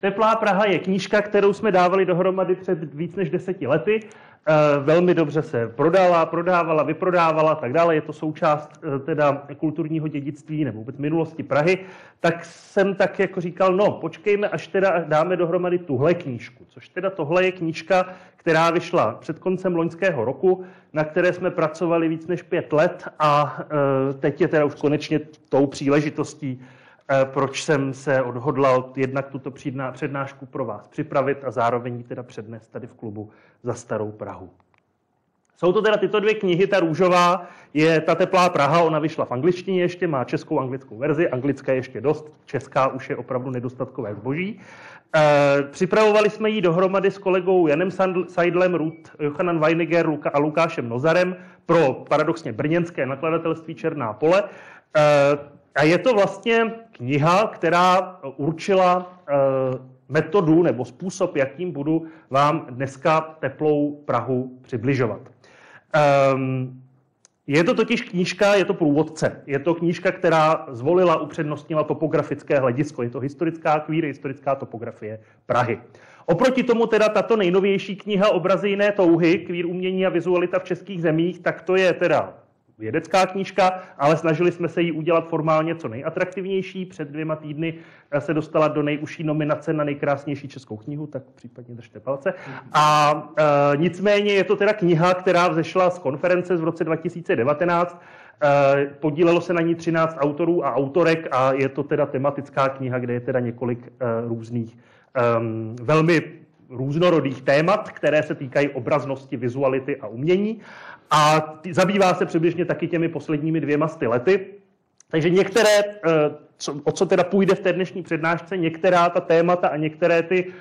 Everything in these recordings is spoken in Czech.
Teplá Praha je knížka, kterou jsme dávali dohromady před víc než 10 lety. Velmi dobře se prodávala, vyprodávala a tak dále. Je to součást teda kulturního dědictví nebo vůbec minulosti Prahy. Tak jsem tak jako říkal, no počkejme, až teda dáme dohromady tuhle knížku. Což teda tohle je knížka, která vyšla před koncem loňského roku, na které jsme pracovali víc než 5 let a teď je teda už konečně tou příležitostí, proč jsem se odhodlal jednak tuto přednášku pro vás připravit a zároveň ji teda přednést tady v klubu Za starou Prahu. Jsou to teda tyto 2 knihy, ta růžová je ta Teplá Praha, ona vyšla v angličtině ještě, má českou anglickou verzi, anglická je ještě dost, česká už je opravdu nedostatkové zboží. Připravovali jsme ji dohromady s kolegou Janem Seidlem, Ruth Johanan Weiniger a Lukášem Nozarem pro paradoxně brněnské nakladatelství Černá pole. A je to vlastně kniha, která určila metodu nebo způsob, jakým budu vám dneska Teplou Prahu přibližovat. Je to totiž knížka, je to průvodce. Je to knížka, která zvolila, upřednostnila topografické hledisko. Je to historická topografie Prahy. Oproti tomu teda tato nejnovější kniha Obrazy jiné touhy, kvír umění a vizualita v českých zemích, tak to je teda vědecká knížka, ale snažili jsme se ji udělat formálně co nejatraktivnější. Před 2 týdny se dostala do nejužší nominace na nejkrásnější českou knihu, tak případně držte palce. A nicméně je to teda kniha, která vzešla z konference v roce 2019. Podílelo se na ní 13 autorů a autorek a je to teda tematická kniha, kde je teda několik různých velmi různorodých témat, které se týkají obraznosti, vizuality a umění. A zabývá se přibližně taky těmi posledními 200 lety. Takže některé, o co teda půjde v té dnešní přednášce, některá ta témata a některé ty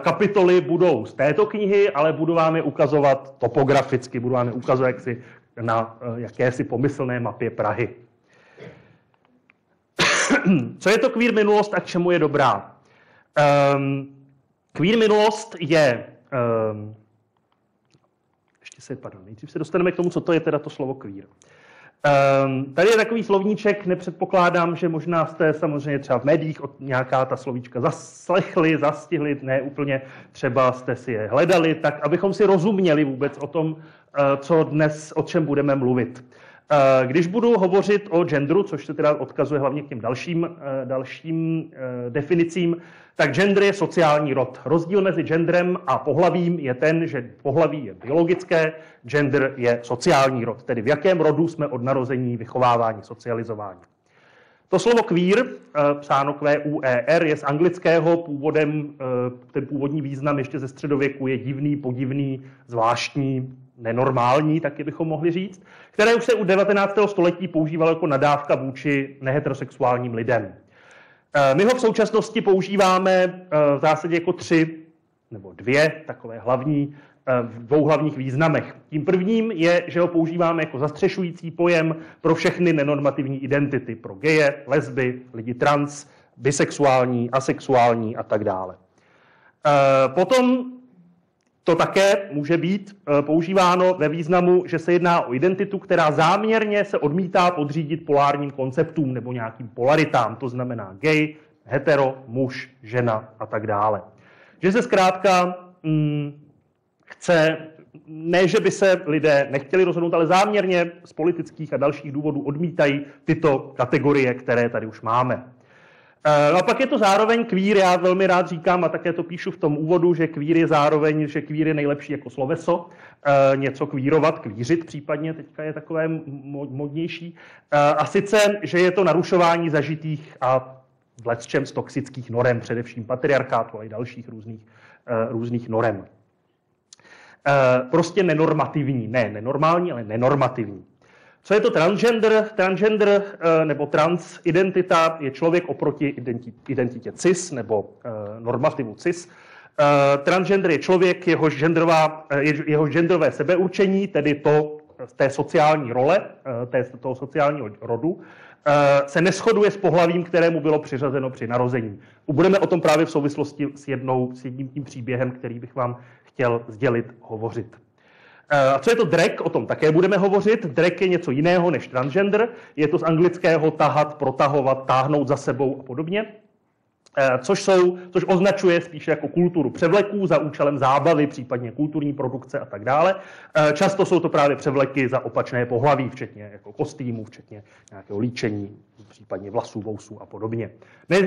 kapitoly budou z této knihy, ale budu vám je ukazovat topograficky, budu vám je ukazovat jaksi na jakési pomyslné mapě Prahy. Co je to queer minulost a k čemu je dobrá? Queer minulost je... Nejdřív se dostaneme k tomu, co to je teda to slovo queer. Tady je takový slovníček, nepředpokládám, že možná jste samozřejmě třeba v médiích nějaká ta slovíčka zaslechli, zastihli, ne úplně, třeba jste si je hledali, tak abychom si rozuměli vůbec o tom, co dnes, o čem budeme mluvit. Když budu hovořit o genderu, což se teda odkazuje hlavně k těm dalším definicím, tak gender je sociální rod. Rozdíl mezi genderem a pohlavím je ten, že pohlaví je biologické, gender je sociální rod, tedy v jakém rodu jsme od narození vychováváni, socializováni. To slovo queer, psáno Q-U-E-R, je z anglického původem, ten původní význam ještě ze středověku je divný, podivný, zvláštní, nenormální, taky bychom mohli říct, které už se u 19. století používalo jako nadávka vůči neheterosexuálním lidem. My ho v současnosti používáme v zásadě jako 3 nebo 2 takové hlavní, v 2 hlavních významech. Tím prvním je, že ho používáme jako zastřešující pojem pro všechny nenormativní identity, pro geje, lesby, lidi trans, bisexuální, asexuální a tak dále. Potom to také může být používáno ve významu, že se jedná o identitu, která záměrně se odmítá podřídit polárním konceptům nebo nějakým polaritám, to znamená gay, hetero, muž, žena a tak dále. Že se zkrátka chce, ne, že by se lidé nechtěli rozhodnout, ale záměrně z politických a dalších důvodů odmítají tyto kategorie, které tady už máme. A pak je to zároveň queer, já velmi rád říkám a také to píšu v tom úvodu, že queer je zároveň, že queer je nejlepší jako sloveso, něco queerovat, queeřit případně, teďka je takové modnější. A sice, že je to narušování zažitých a v lecčem z toxických norem, především patriarchátu, ale i dalších různých norem. Prostě nenormativní, ne nenormální, ale nenormativní. Co je to transgender? Transgender nebo transidentita je člověk oproti identitě cis nebo normativu cis. Transgender je člověk, jeho genderové sebeurčení, tedy to z té sociální role, toho sociálního rodu, se neshoduje s pohlavím, kterému bylo přiřazeno při narození. Budeme o tom právě v souvislosti s jedním tím příběhem, který bych vám chtěl sdělit, hovořit. A co je to drag? O tom také budeme hovořit. Drag je něco jiného než transgender. Je to z anglického tahat, protahovat, táhnout za sebou a podobně. což označuje spíše jako kulturu převleků za účelem zábavy, případně kulturní produkce a tak dále. Často jsou to právě převleky za opačné pohlaví, včetně jako kostýmů, včetně nějakého líčení, případně vlasů, vousů a podobně.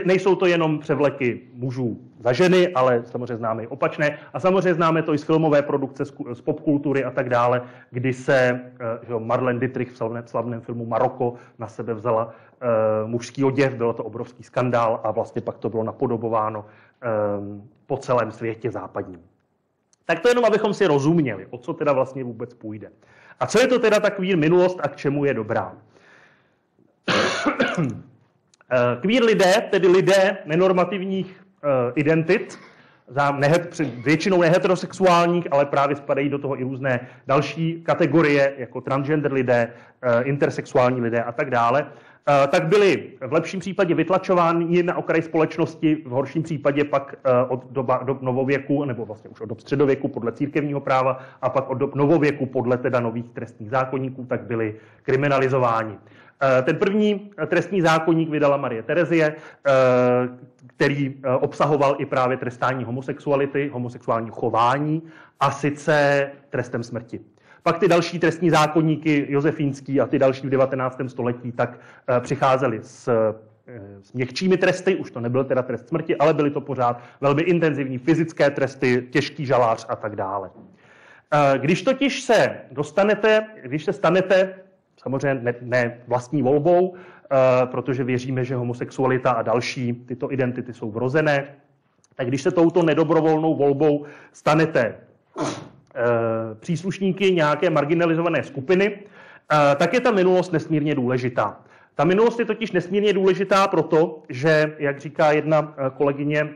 Nejsou to jenom převleky mužů za ženy, ale samozřejmě známe i opačné. A samozřejmě známe to i z filmové produkce, z popkultury a tak dále, kdy se Marlene Dietrich v slavném filmu Maroko na sebe vzala mužský oděv, bylo to obrovský skandál a vlastně pak to bylo napodobováno po celém světě západním. Tak to jenom, abychom si rozuměli, o co teda vlastně vůbec půjde. A co je to teda ta queer minulost a k čemu je dobrá? Queer lidé, tedy lidé nenormativních identit, většinou neheterosexuálních, ale právě spadají do toho i různé další kategorie, jako transgender lidé, intersexuální lidé a tak dále, tak byli v lepším případě vytlačováni na okraj společnosti, v horším případě pak od dob novověku, nebo vlastně už od dob středověku podle církevního práva a pak od dob novověku podle teda nových trestních zákoníků, tak byli kriminalizováni. Ten první trestní zákoník vydala Marie Terezie, který obsahoval i právě trestání homosexuality, homosexuálního chování, a sice trestem smrti. Pak ty další trestní zákoníky, josefínský a ty další v 19. století, tak přicházely s měkčími tresty, už to nebyl teda trest smrti, ale byly to pořád velmi intenzivní fyzické tresty, těžký žalář a tak dále. Když totiž se stanete, samozřejmě ne vlastní volbou, protože věříme, že homosexualita a další tyto identity jsou vrozené, tak když se touto nedobrovolnou volbou stanete příslušníky nějaké marginalizované skupiny, tak je ta minulost nesmírně důležitá. Ta minulost je totiž nesmírně důležitá proto, že, jak říká jedna kolegyně,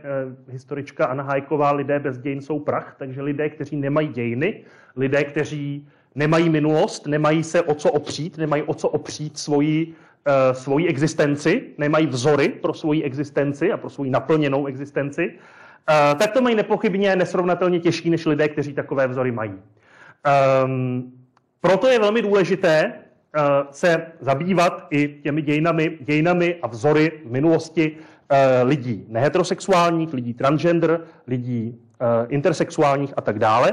historička Anna Hájková, lidé bez dějin jsou prach, takže lidé, kteří nemají dějiny, lidé, kteří nemají minulost, nemají se o co opřít, nemají o co opřít svoji existenci, nemají vzory pro svoji existenci a pro svoji naplněnou existenci, tak to mají nepochybně nesrovnatelně těžší než lidé, kteří takové vzory mají. Proto je velmi důležité se zabývat i těmi dějinami a vzory v minulosti lidí neheterosexuálních, lidí transgender, lidí intersexuálních a tak dále,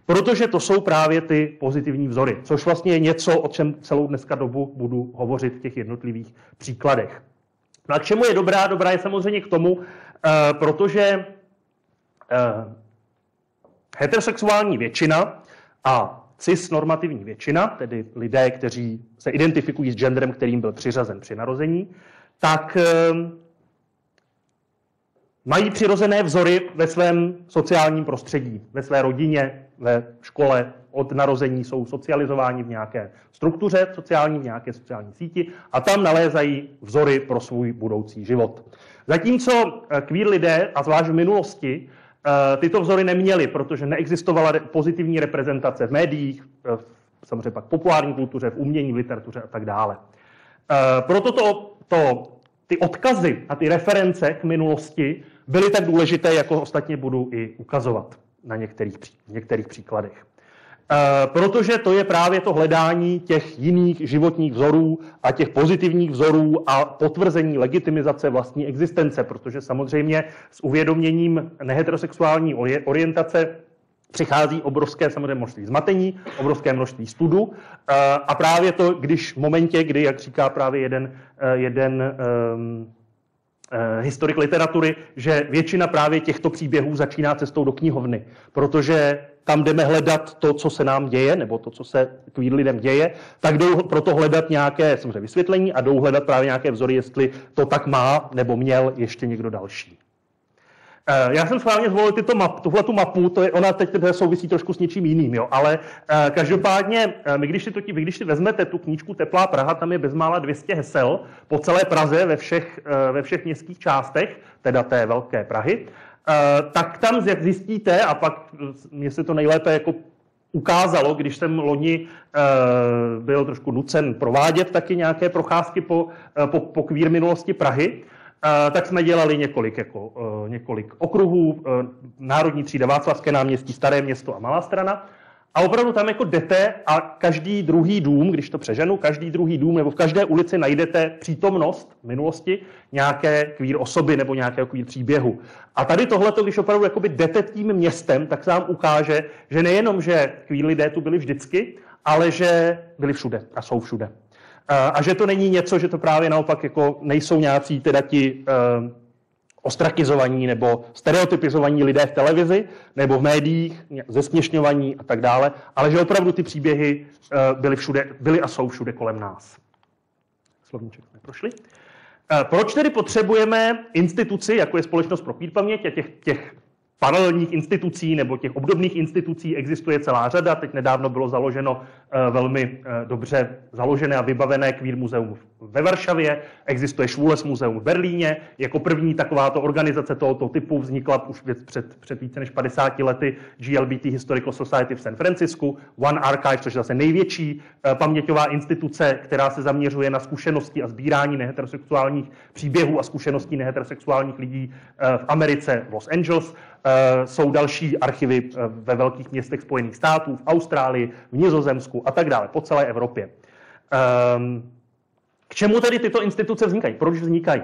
protože to jsou právě ty pozitivní vzory, což vlastně je něco, o čem celou dneska dobu budu hovořit v těch jednotlivých příkladech. No a k čemu je dobrá? Dobrá je samozřejmě k tomu, protože heterosexuální většina a cisnormativní většina, tedy lidé, kteří se identifikují s genderem, kterým byl přiřazen při narození, tak mají přirozené vzory ve svém sociálním prostředí, ve své rodině, ve škole. Od narození jsou socializováni v nějaké struktuře sociální, v nějaké sociální síti a tam nalézají vzory pro svůj budoucí život. Zatímco queer lidé, a zvlášť v minulosti, tyto vzory neměli, protože neexistovala pozitivní reprezentace v médiích, samozřejmě pak v populární kultuře, v umění, v literatuře a tak dále. Proto ty odkazy a ty reference k minulosti byly tak důležité, jako ostatně budu i ukazovat na některých příkladech. Protože to je právě to hledání těch jiných životních vzorů a těch pozitivních vzorů a potvrzení legitimizace vlastní existence, protože samozřejmě s uvědoměním neheterosexuální orientace přichází obrovské samozřejmě množství zmatení, obrovské množství studů a právě to, když v momentě, kdy, jak říká právě jeden historik literatury, že většina právě těchto příběhů začíná cestou do knihovny, protože tam jdeme hledat to, co se nám děje, nebo to, co se queer lidem děje, tak jdou proto hledat nějaké samozřejmě vysvětlení a jdou hledat právě nějaké vzory, jestli to tak má nebo měl ještě někdo další. Já jsem schválně zvolil tuhletu mapu, ona teď souvisí trošku s něčím jiným, jo, ale každopádně, když si vezmete tu knížku Teplá Praha, tam je bezmála 200 hesel po celé Praze ve všech městských částech, teda té velké Prahy, tak tam zjistíte, a pak mně se to nejlépe jako ukázalo, když jsem loni byl trošku nucen provádět taky nějaké procházky po queer minulosti Prahy, tak jsme dělali několik okruhů, Národní třída, Václavské náměstí, Staré Město a Malá Strana. a opravdu tam jako jdete a každý druhý dům, když to přeženu, každý druhý dům nebo v každé ulici najdete přítomnost v minulosti nějaké queer osoby nebo nějakého queer příběhu. A tady tohleto, když opravdu jakoby jdete tím městem, tak se vám ukáže, že nejenom, že queer lidé tu byli vždycky, ale že byli všude a jsou všude. A že to není něco, že to právě naopak jako nejsou nějací teda ti ostrakizovaní nebo stereotypizovaní lidé v televizi nebo v médiích, zesměšňovaní a tak dále, ale že opravdu ty příběhy byly a jsou všude kolem nás. Slovníček jsme prošli. Proč tedy potřebujeme instituci, jako je Společnost pro queer paměť, a těch paralelních institucí nebo těch obdobných institucí existuje celá řada. Teď nedávno bylo založeno velmi dobře založené a vybavené queer muzeum ve Varšavě. Existuje Schwules muzeum v Berlíně. Jako první takováto organizace tohoto typu vznikla už před více než 50 lety GLBT Historical Society v San Francisku. One Archive, což je zase největší paměťová instituce, která se zaměřuje na zkušenosti a sbírání neheterosexuálních příběhů a zkušeností neheterosexuálních lidí v Americe, v Los Angeles. Jsou další archivy ve velkých městech Spojených států, v Austrálii, v Nizozemsku a tak dále, po celé Evropě. K čemu tedy tyto instituce vznikají? Proč vznikají?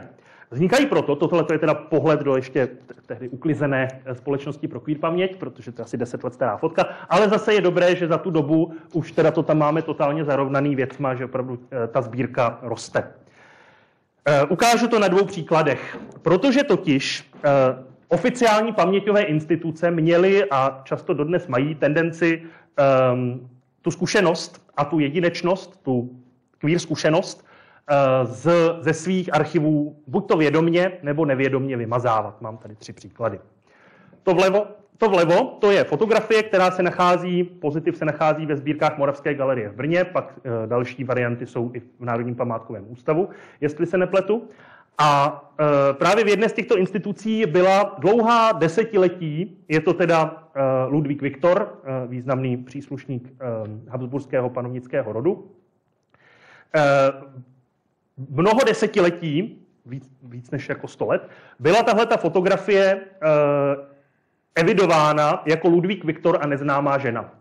Vznikají proto, tohle je teda pohled do ještě tehdy uklizené Společnosti pro queer paměť, protože to je asi 10 let stará fotka, ale zase je dobré, že za tu dobu už teda to tam máme totálně zarovnaný věcma, že opravdu ta sbírka roste. Ukážu to na 2 příkladech, protože totiž oficiální paměťové instituce měly a často dodnes mají tendenci tu zkušenost a tu jedinečnost, tu queer zkušenost ze svých archivů buď to vědomně nebo nevědomně vymazávat. Mám tady 3 příklady. To vlevo, to je fotografie, která se nachází, pozitiv se nachází ve sbírkách Moravské galerie v Brně, pak další varianty jsou i v Národním památkovém ústavu, jestli se nepletu. A právě v jedné z těchto institucí byla dlouhá desetiletí, je to teda Ludvík Viktor, významný příslušník habsburského panovnického rodu. Mnoho desetiletí, víc než jako 100 let, byla tahleta fotografie evidována jako Ludvík Viktor a neznámá žena.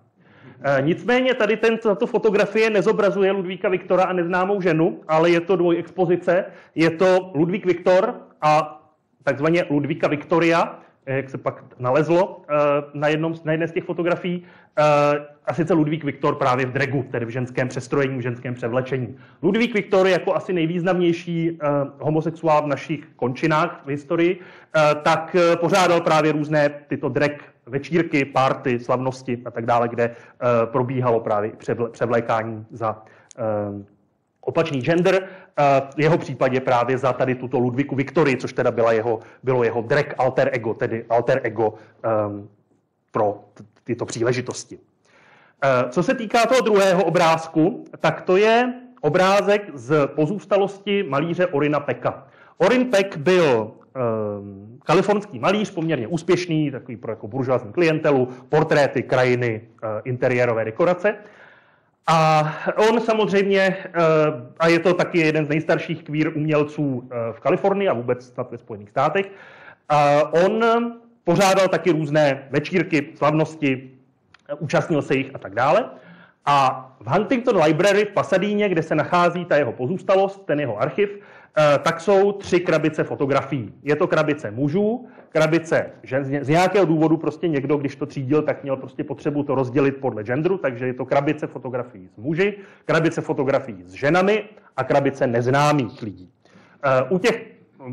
Nicméně tady tato fotografie nezobrazuje Ludvíka Viktora a neznámou ženu, ale je to dvojexpozice. Je to Ludvík Viktor a takzvaně Ludvíka Viktoria, jak se pak nalezlo na jedné z těch fotografií, a sice Ludvík Viktor právě v dragu, tedy v ženském přestrojení, v ženském převlečení. Ludvík Viktor jako asi nejvýznamnější homosexuál v našich končinách v historii, tak pořádal právě různé tyto drag večírky, party, slavnosti a tak dále, kde probíhalo právě převlékání za opačný gender. V jeho případě právě za tady tuto Ludvíku Viktorii, což teda bylo jeho drag alter ego, tedy alter ego pro tyto příležitosti. Co se týká toho druhého obrázku, tak to je obrázek z pozůstalosti malíře Orina Pecka. Orin Peck byl kalifornský malíř, poměrně úspěšný, takový pro jako buržoazní klientelu, portréty, krajiny, interiérové dekorace. A on samozřejmě, a je to taky jeden z nejstarších queer umělců v Kalifornii a vůbec snad ve Spojených státech, on pořádal taky různé večírky, slavnosti, účastnil se jich a tak dále. A v Huntington Library v Pasadíně, kde se nachází ta jeho pozůstalost, ten jeho archiv, tak jsou 3 krabice fotografií. Je to krabice mužů, krabice žen, z nějakého důvodu prostě někdo, když to třídil, tak měl prostě potřebu to rozdělit podle genderu, takže je to krabice fotografií s muži, krabice fotografií s ženami a krabice neznámých lidí. U těch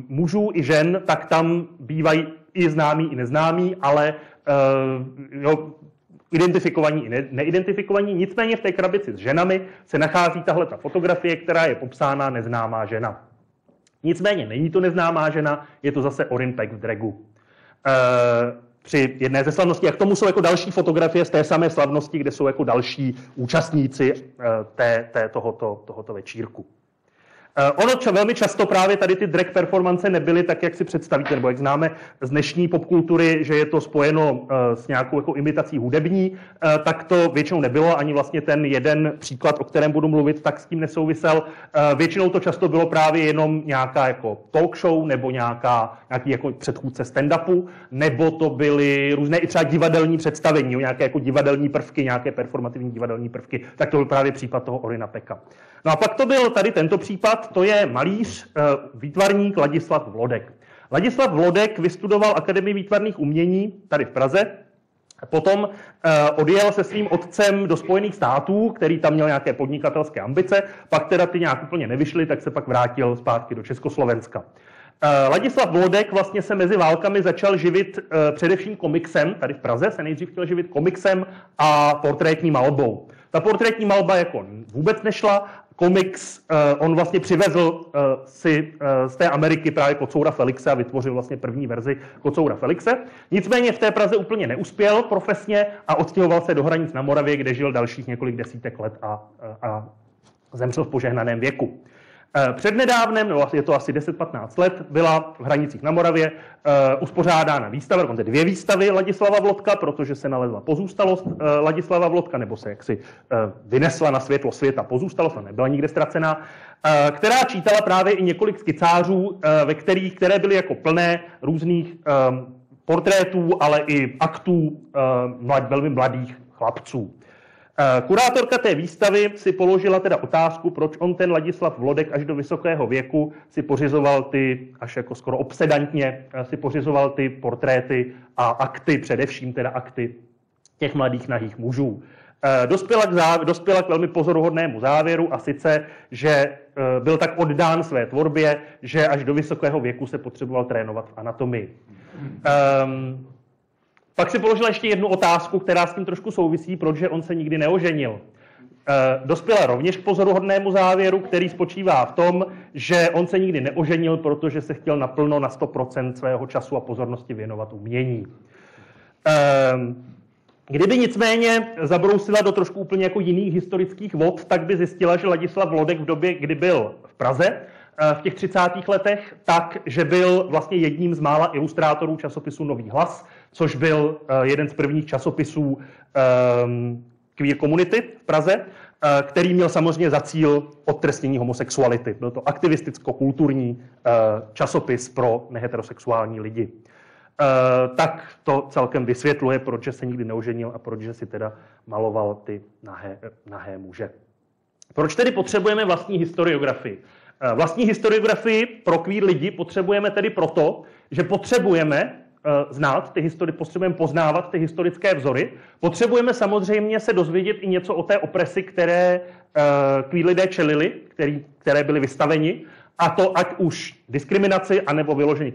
mužů i žen, tak tam bývají i známí, i neznámí, ale identifikovaní i neidentifikovaní. Nicméně v té krabici s ženami se nachází tahle ta fotografie, která je popsána neznámá žena. Nicméně není to neznámá žena, je to zase Orin Peck v dragu. Při jedné ze slavností. A k tomu jsou jako další fotografie z té samé slavnosti, kde jsou jako další účastníci tohoto večírku. Ono velmi často právě tady ty drag performance nebyly tak, jak si představíte, nebo jak známe z dnešní popkultury, že je to spojeno s nějakou jako imitací hudební, tak to většinou nebylo, ani vlastně ten jeden příklad, o kterém budu mluvit, tak s tím nesouvisel. Většinou to často bylo právě jenom nějaká jako talk show, nebo nějaký jako předchůdce stand-upu, nebo to byly různé i třeba divadelní představení, nějaké jako divadelní prvky, nějaké performativní divadelní prvky. Tak to byl právě případ toho Orina Peka. No a pak to byl tady tento případ, to je malíř, výtvarník Ladislav Vlodek. Ladislav Vlodek vystudoval Akademii výtvarných umění tady v Praze, potom odjel se svým otcem do Spojených států, který tam měl nějaké podnikatelské ambice, pak teda ty nějak úplně nevyšly, tak se pak vrátil zpátky do Československa. Ladislav Vlodek vlastně se mezi válkami začal živit především komiksem, tady v Praze se nejdřív chtěl živit komiksem a portrétní malbou. Ta portrétní malba jako vůbec nešla, komiks on vlastně přivezl si z té Ameriky právě Kocoura Felixe a vytvořil vlastně první verzi Kocoura Felixe. Nicméně v té Praze úplně neuspěl profesně a odstěhoval se do Hranic na Moravě, kde žil dalších několik desítek let a zemřel v požehnaném věku. Přednedávnem, no je to asi 10-15 let, byla v Hranicích na Moravě uspořádána výstava, dokonce 2 výstavy Ladislava Vlodka, protože se nalezla pozůstalost Ladislava Vlodka, nebo se jaksi vynesla na světlo světa pozůstalost, a nebyla nikde ztracená, která čítala právě i několik skicářů, které byly jako plné různých portrétů, ale i aktů velmi mladých chlapců. Kurátorka té výstavy si položila teda otázku, proč on ten Ladislav Vlodek až do vysokého věku si pořizoval ty, až jako skoro obsedantně, si pořizoval ty portréty a akty, především teda akty těch mladých nahých mužů. Dospěla k velmi pozoruhodnému závěru a sice, že byl tak oddán své tvorbě, že až do vysokého věku se potřeboval trénovat v anatomii. Pak si položila ještě jednu otázku, která s tím trošku souvisí, protože on se nikdy neoženil. Dospěla rovněž k pozoruhodnému závěru, který spočívá v tom, že on se nikdy neoženil, protože se chtěl naplno na 100% svého času a pozornosti věnovat umění. Kdyby nicméně zabrousila do trošku úplně jako jiných historických vod, tak by zjistila, že Ladislav Vlodek v době, kdy byl v Praze, v těch 30. letech, tak, že byl vlastně jedním z mála ilustrátorů časopisu Nový hlas, což byl jeden z prvních časopisů queer community v Praze, který měl samozřejmě za cíl odtrestnění homosexuality. Byl to aktivisticko-kulturní časopis pro neheterosexuální lidi. Tak to celkem vysvětluje, proč se nikdy neoženil a proč si teda maloval ty nahé muže. Proč tedy potřebujeme vlastní historiografii? Vlastní historiografii pro queer lidi potřebujeme tedy proto, že potřebujeme znát potřebujeme poznávat ty historické vzory. Potřebujeme samozřejmě se dozvědět i něco o té opresi, které queer lidé čelili, které byli vystaveni, a to ať už diskriminaci, anebo vyloženě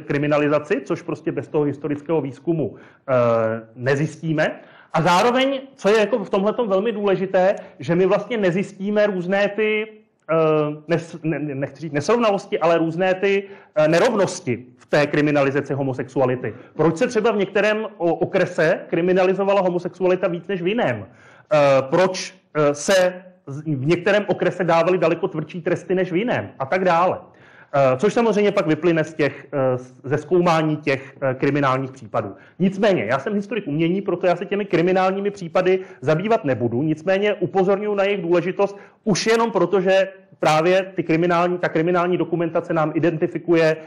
kriminalizaci, což prostě bez toho historického výzkumu nezjistíme. A zároveň, co je jako v tomhletom velmi důležité, že my vlastně nezjistíme různé ty nechci říct nesrovnalosti, ale různé ty nerovnosti v té kriminalizaci homosexuality. Proč se třeba v některém okrese kriminalizovala homosexualita víc než v jiném? Proč se v některém okrese dávaly daleko tvrdší tresty než v jiném? A tak dále. Což samozřejmě pak vyplyne ze zkoumání těch kriminálních případů. Nicméně, já jsem historik umění, proto já se těmi kriminálními případy zabývat nebudu, nicméně upozorňuji na jejich důležitost už jenom proto, že právě ta kriminální dokumentace nám identifikuje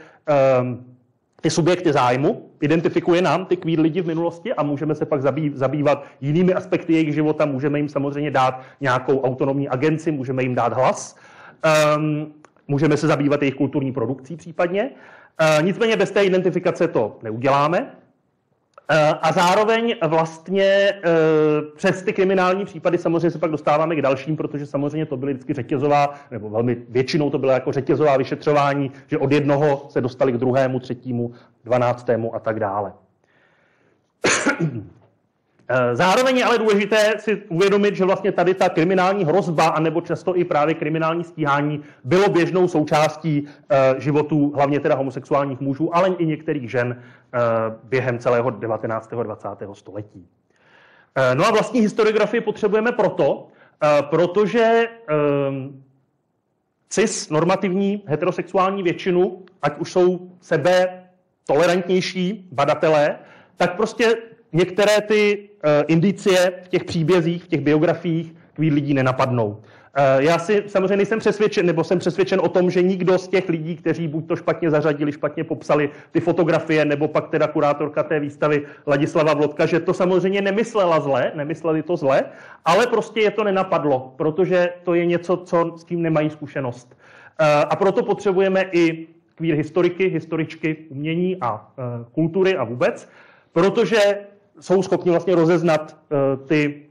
ty subjekty zájmu, identifikuje nám ty queer lidi v minulosti a můžeme se pak zabývat jinými aspekty jejich života, můžeme jim samozřejmě dát nějakou autonomní agenci, můžeme jim dát hlas. Můžeme se zabývat jejich kulturní produkcí případně. Nicméně bez té identifikace to neuděláme. A zároveň vlastně přes ty kriminální případy samozřejmě se pak dostáváme k dalším, protože samozřejmě to byly vždycky řetězová, nebo velmi většinou to byla jako řetězová vyšetřování, že od jednoho se dostali k druhému, třetímu, 12. a tak dále. Zároveň je ale důležité si uvědomit, že vlastně tady ta kriminální hrozba, anebo často i právě kriminální stíhání bylo běžnou součástí životů hlavně teda homosexuálních mužů, ale i některých žen během celého 19. a 20. století. No a vlastní historiografii potřebujeme protože cis, normativní, heterosexuální většinu, ať už jsou sebe tolerantnější badatelé, tak prostě některé ty indicie v těch příbězích, v těch biografiích queer lidí nenapadnou. Já si samozřejmě nejsem přesvědčen, nebo jsem přesvědčen o tom, že nikdo z těch lidí, kteří buď to špatně zařadili, špatně popsali ty fotografie, nebo pak teda kurátorka té výstavy Ladislava Vlodka, že to samozřejmě nemysleli to zle, ale prostě je to nenapadlo, protože to je něco, s tím nemají zkušenost. A proto potřebujeme i queer historiky, historičky umění a kultury a vůbec, protože jsou schopni vlastně rozeznat ty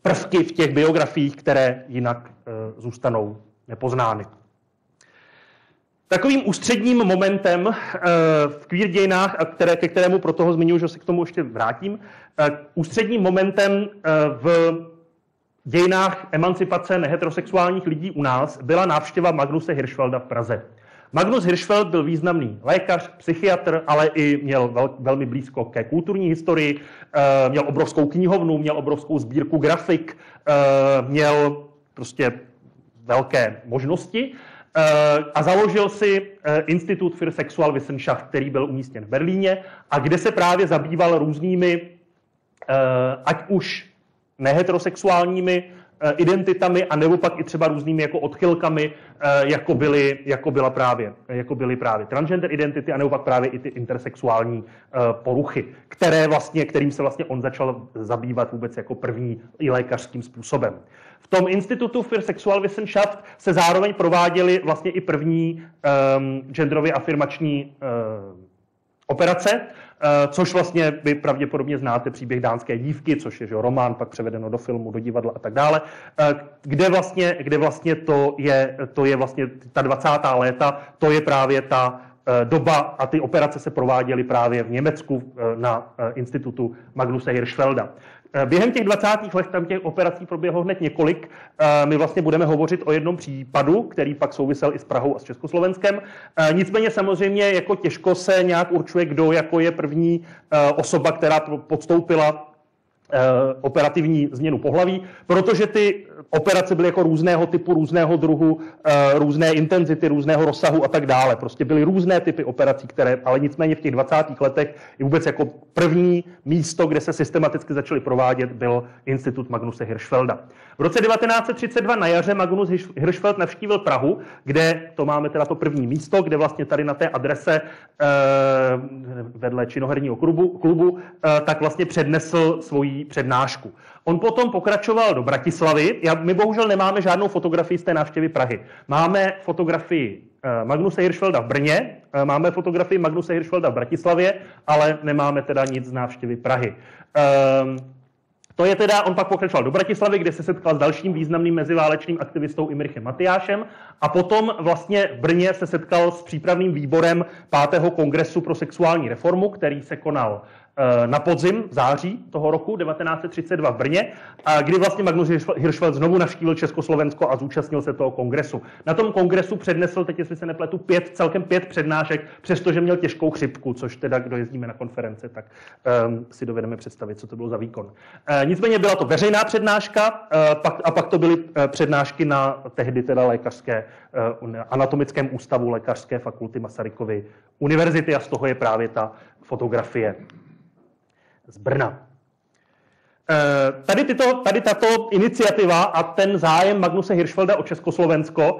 prvky v těch biografiích, které jinak zůstanou nepoznány. Takovým ústředním momentem v queer dějinách, ke kterému pro toho zmiňuji, že se k tomu ještě vrátím, ústředním momentem v dějinách emancipace neheterosexuálních lidí u nás byla návštěva Magnuse Hirschfelda v Praze. Magnus Hirschfeld byl významný lékař, psychiatr, ale i měl velmi blízko ke kulturní historii, měl obrovskou knihovnu, měl obrovskou sbírku grafik, měl prostě velké možnosti a založil si Institut für Sexualwissenschaft, který byl umístěn v Berlíně a kde se právě zabýval různými, ať už neheterosexuálními identitami, anebo pak i třeba různými jako odchylkami, jako byly právě transgender identity, anebo pak právě i ty intersexuální poruchy, kterým se vlastně on začal zabývat vůbec jako první i lékařským způsobem. V tom Institutu für Sexualwissenschaft se zároveň prováděly vlastně i první genderově afirmační operace, což vlastně vy pravděpodobně znáte příběh Dánské dívky, což je román, pak převedeno do filmu, do divadla a tak dále, kde vlastně to je vlastně ta 20. léta, to je právě ta doba a ty operace se prováděly právě v Německu na institutu Magnuse Hirschfelda. Během těch 20. let tam těch operací proběhlo hned několik. My vlastně budeme hovořit o jednom případu, který pak souvisel i s Prahou a s Československem. Nicméně samozřejmě jako těžko se nějak určuje, kdo jako je první osoba, která podstoupila operativní změnu pohlaví, protože ty operace byly jako různého typu, různého druhu, různé intenzity, různého rozsahu a tak dále. Prostě byly různé typy operací, ale nicméně v těch 20. letech i vůbec jako první místo, kde se systematicky začaly provádět, byl Institut Magnuse Hirschfelda. V roce 1932 na jaře Magnus Hirschfeld navštívil Prahu, kde to máme teda to první místo, kde vlastně tady na té adrese vedle činoherního klubu, tak vlastně přednesl svoji přednášku. On potom pokračoval do Bratislavy. My bohužel nemáme žádnou fotografii z té návštěvy Prahy. Máme fotografii Magnuse Hirschfelda v Brně, máme fotografii Magnuse Hirschfelda v Bratislavě, ale nemáme teda nic z návštěvy Prahy. To je teda, on pak pokračoval do Bratislavy, kde se setkal s dalším významným meziválečným aktivistou Imrichem Matyášem a potom vlastně v Brně se setkal s přípravným výborem 5. kongresu pro sexuální reformu, který se konal na podzim, v září toho roku 1932 v Brně, kdy vlastně Magnus Hirschfeld znovu navštívil Československo a zúčastnil se toho kongresu. Na tom kongresu přednesl, teď jestli se nepletu, celkem 5 přednášek, přestože měl těžkou chřipku, což teda, kdo jezdíme na konference, tak si dovedeme představit, co to bylo za výkon. Nicméně byla to veřejná přednáška a pak to byly přednášky na tehdy teda anatomickém ústavu Lékařské fakulty Masarykovy univerzity a z toho je právě ta fotografie z Brna. Tady tato iniciativa a ten zájem Magnuse Hirschfelda o Československo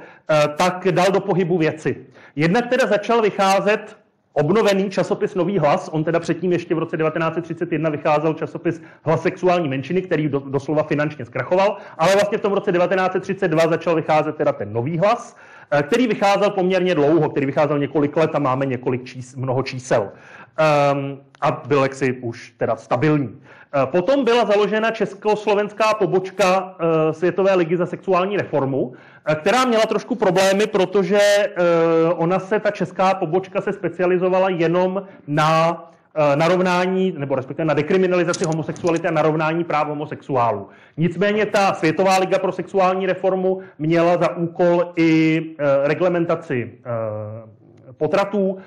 tak dal do pohybu věci. Jednak teda začal vycházet obnovený časopis Nový hlas, on teda předtím ještě v roce 1931 vycházel časopis Hlas sexuální menšiny, který doslova finančně zkrachoval, ale vlastně v tom roce 1932 začal vycházet teda ten Nový hlas, který vycházel poměrně dlouho, který vycházel několik let a máme mnoho čísel. A byl jaksi už teda stabilní. Potom byla založena československá pobočka Světové ligy za sexuální reformu, která měla trošku problémy, protože ta česká pobočka se specializovala jenom na narovnání, nebo respektive na dekriminalizaci homosexuality a narovnání práv homosexuálů. Nicméně ta Světová liga pro sexuální reformu měla za úkol i reglementaci potratů,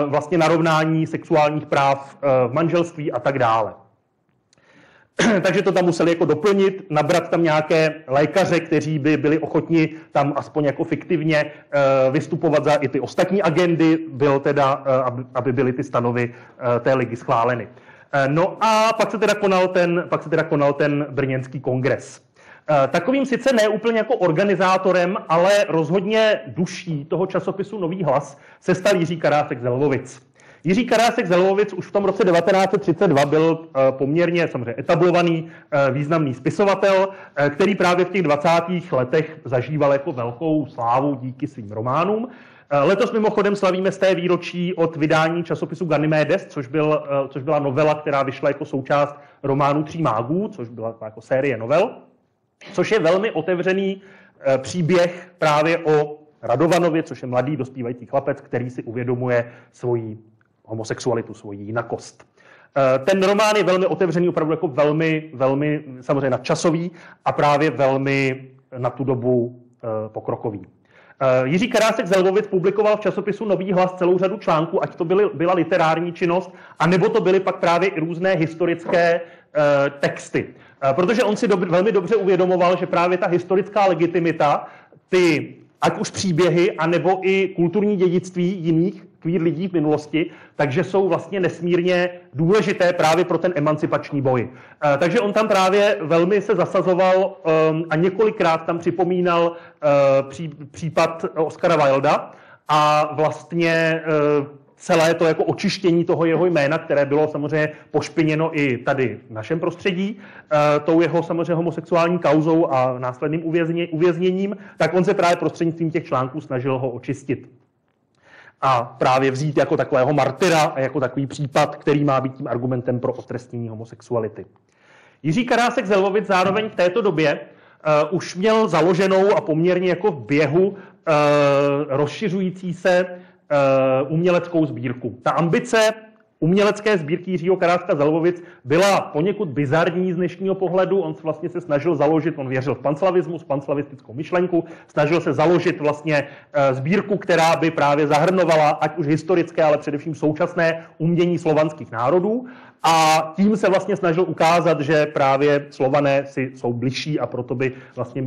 vlastně narovnání sexuálních práv v manželství a tak dále. takže to tam museli jako doplnit, nabrat tam nějaké lékaře, kteří by byli ochotni tam aspoň jako fiktivně vystupovat za i ty ostatní agendy, byl teda, aby byly ty stanovy té ligy schváleny. No a pak se teda konal ten brněnský kongres. Takovým sice ne úplně jako organizátorem, ale rozhodně duší toho časopisu Nový hlas se stal Jiří Karásek z Lvovic. Jiří Karásek z Lvovic už v tom roce 1932 byl poměrně samozřejmě etablovaný, významný spisovatel, který právě v těch 20. letech zažíval jako velkou slávu díky svým románům. Letos mimochodem slavíme z té výročí od vydání časopisu Ganymedes, což byla novela, která vyšla jako součást románu Tří mágů, což byla jako série novel, což je velmi otevřený příběh právě o Radovanovi, což je mladý dospívající chlapec, který si uvědomuje svoji homosexualitu, svoji jinakost. Ten román je velmi otevřený, opravdu jako velmi samozřejmě nadčasový a právě velmi na tu dobu pokrokový. Jiří Karásek z Lvovic publikoval v časopisu Nový hlas celou řadu článků, ať to byla literární činnost, anebo to byly pak právě i různé historické texty. Protože on si velmi dobře uvědomoval, že právě ta historická legitimita, ty ať už příběhy, anebo i kulturní dědictví jiných queer lidí v minulosti, takže jsou vlastně nesmírně důležité právě pro ten emancipační boj. Takže on tam právě velmi se zasazoval a několikrát tam připomínal případ Oscara Wilda a vlastně celé to jako očištění toho jeho jména, které bylo samozřejmě pošpiněno i tady v našem prostředí, tou jeho samozřejmě homosexuální kauzou a následným uvězněním, tak on se právě prostřednictvím těch článků snažil ho očistit. A právě vzít jako takového martyra a jako takový případ, který má být tím argumentem pro otrestnění homosexuality. Jiří Karásek z Lvovic zároveň v této době už měl založenou a poměrně jako v běhu rozšiřující se uměleckou sbírku. Ta ambice umělecké sbírky Jiřího Karáska z Lvovic byla poněkud bizarní z dnešního pohledu. On vlastně se snažil založit, on věřil v panslavismus, panslavistickou myšlenku, snažil se založit vlastně sbírku, která by právě zahrnovala ať už historické, ale především současné umění slovanských národů. A tím se vlastně snažil ukázat, že právě Slované si jsou bližší a proto by vlastně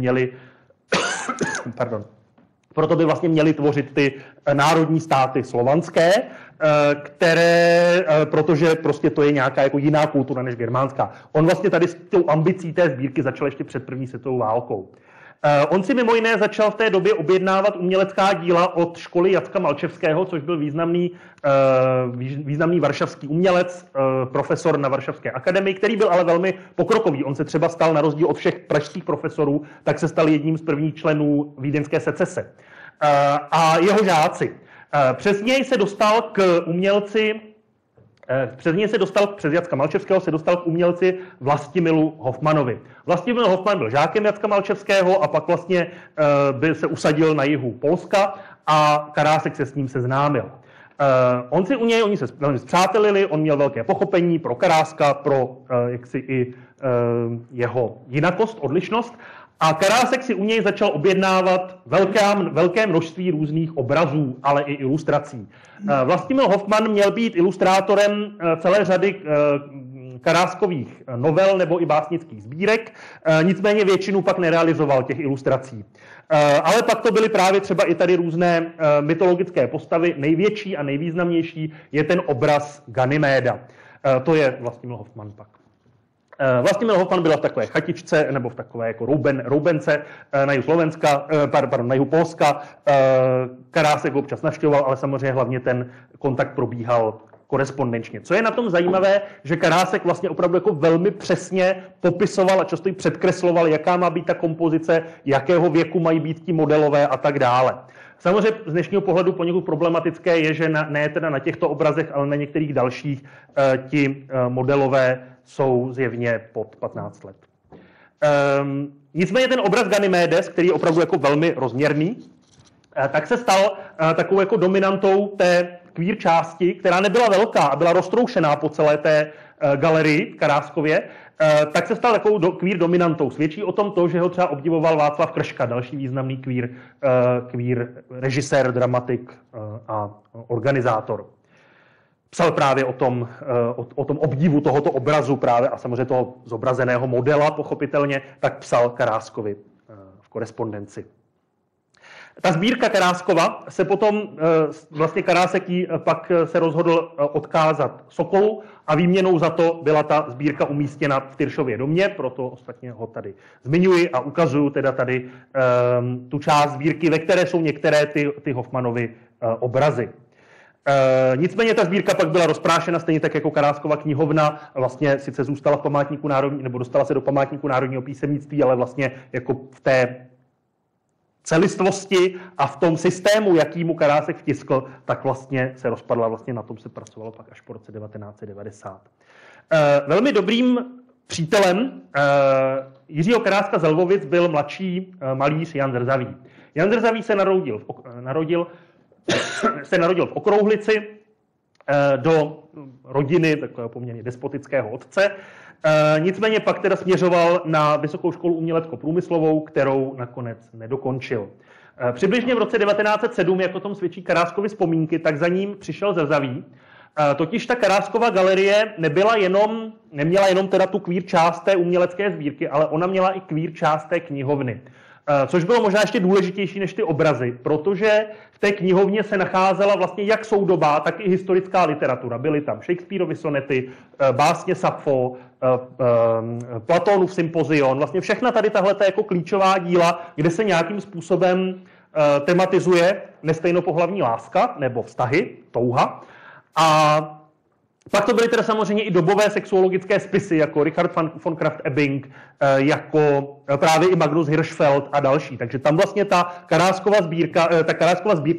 měli tvořit ty národní státy slovanské, protože prostě to je nějaká jako jiná kultura než germánská. On vlastně tady s tou ambicí té sbírky začal ještě před první světovou válkou. On si mimo jiné začal v té době objednávat umělecká díla od školy Jacka Malčevského, což byl významný varšavský umělec, profesor na Varšavské akademii, který byl ale velmi pokrokový. On se třeba stal, na rozdíl od všech pražských profesorů, tak se stal jedním z prvních členů vídeňské secese. A jeho žáci. Přes Jacka Malčevského se dostal k umělci Vlastimilu Hofmanovi. Vlastimil Hofman byl žákem Jacka Malčevského a pak vlastně se usadil na jihu Polska a Karásek se s ním seznámil. Oni se velmi spřátelili, on měl velké pochopení pro Karáska, pro jaksi i jeho jinakost, odlišnost. A Karásek si u něj začal objednávat velké množství různých obrazů, ale i ilustrací. Vlastimil Hofman měl být ilustrátorem celé řady Karáskových novel nebo i básnických sbírek, nicméně většinu pak nerealizoval těch ilustrací. Ale pak to byly právě třeba i tady různé mytologické postavy. Největší a nejvýznamnější je ten obraz Ganyméda. To je Vlastimil Hofman pak. Vlastimil Hofman byla v takové chatičce, nebo v takové jako roubence na jihu Slovenska, na jihu Polska. Karásek občas navštěvoval, ale samozřejmě hlavně ten kontakt probíhal korespondenčně. Co je na tom zajímavé, že Karásek vlastně opravdu jako velmi přesně popisoval a často i předkresloval, jaká má být ta kompozice, jakého věku mají být ti modelové a tak dále. Samozřejmě z dnešního pohledu poněkud problematické je, že ne teda na těchto obrazech, ale na některých dalších ti modelové jsou zjevně pod 15 let. Nicméně ten obraz Ganymedes, který je opravdu jako velmi rozměrný, tak se stal takovou jako dominantou té queer části, která nebyla velká a byla roztroušená po celé té galerii v Karáskově, tak se stal takovou queer dominantou. Svědčí o tom to, že ho třeba obdivoval Václav Krška, další významný queer režisér, dramatik a organizátor. psal právě o tom obdivu tohoto obrazu právě a samozřejmě toho zobrazeného modela, pochopitelně, tak psal Karáskovi v korespondenci. Ta sbírka Karáskova se potom, vlastně Karásek jí pak se rozhodl odkázat Sokolu a výměnou za to byla ta sbírka umístěna v Tyršově domě, proto ostatně ho tady zmiňuji a ukazuju teda tady tu část sbírky, ve které jsou některé ty Hofmannovy obrazy. Nicméně ta sbírka pak byla rozprášena stejně tak jako Karáskova knihovna, vlastně sice zůstala v památníku národní, nebo dostala se do památníku národního písemnictví, ale vlastně jako v té celistvosti a v tom systému, jaký mu Karásek vtiskl, tak vlastně se rozpadla, vlastně na tom se pracovalo pak až po roce 1990. Velmi dobrým přítelem Jiřího Karáska z Lvovic byl mladší malíř Jan Zrzavý. Jan Zrzavý se narodil v Okrouhlici do rodiny takového poměrně despotického otce. Nicméně pak teda směřoval na Vysokou školu umělecko-průmyslovou, kterou nakonec nedokončil. Přibližně v roce 1907, jak o tom svědčí Karáskovy vzpomínky, tak za ním přišel Zrzavý. Totiž ta Karáskova galerie neměla jenom teda tu queer část té umělecké sbírky, ale ona měla i queer část té knihovny. Což bylo možná ještě důležitější než ty obrazy, protože v té knihovně se nacházela vlastně jak soudobá, tak i historická literatura. Byly tam Shakespeareovy sonety, básně Sapfo, Platónův Sympozion, vlastně všechna tady tahle jako klíčová díla, kde se nějakým způsobem tematizuje nestejnopohlavní láska nebo vztahy, touha. A pak to byly teda samozřejmě i dobové sexuologické spisy, jako Richard von Krafft-Ebing, jako právě i Magnus Hirschfeld a další. Takže tam vlastně ta Karáskova sbírka,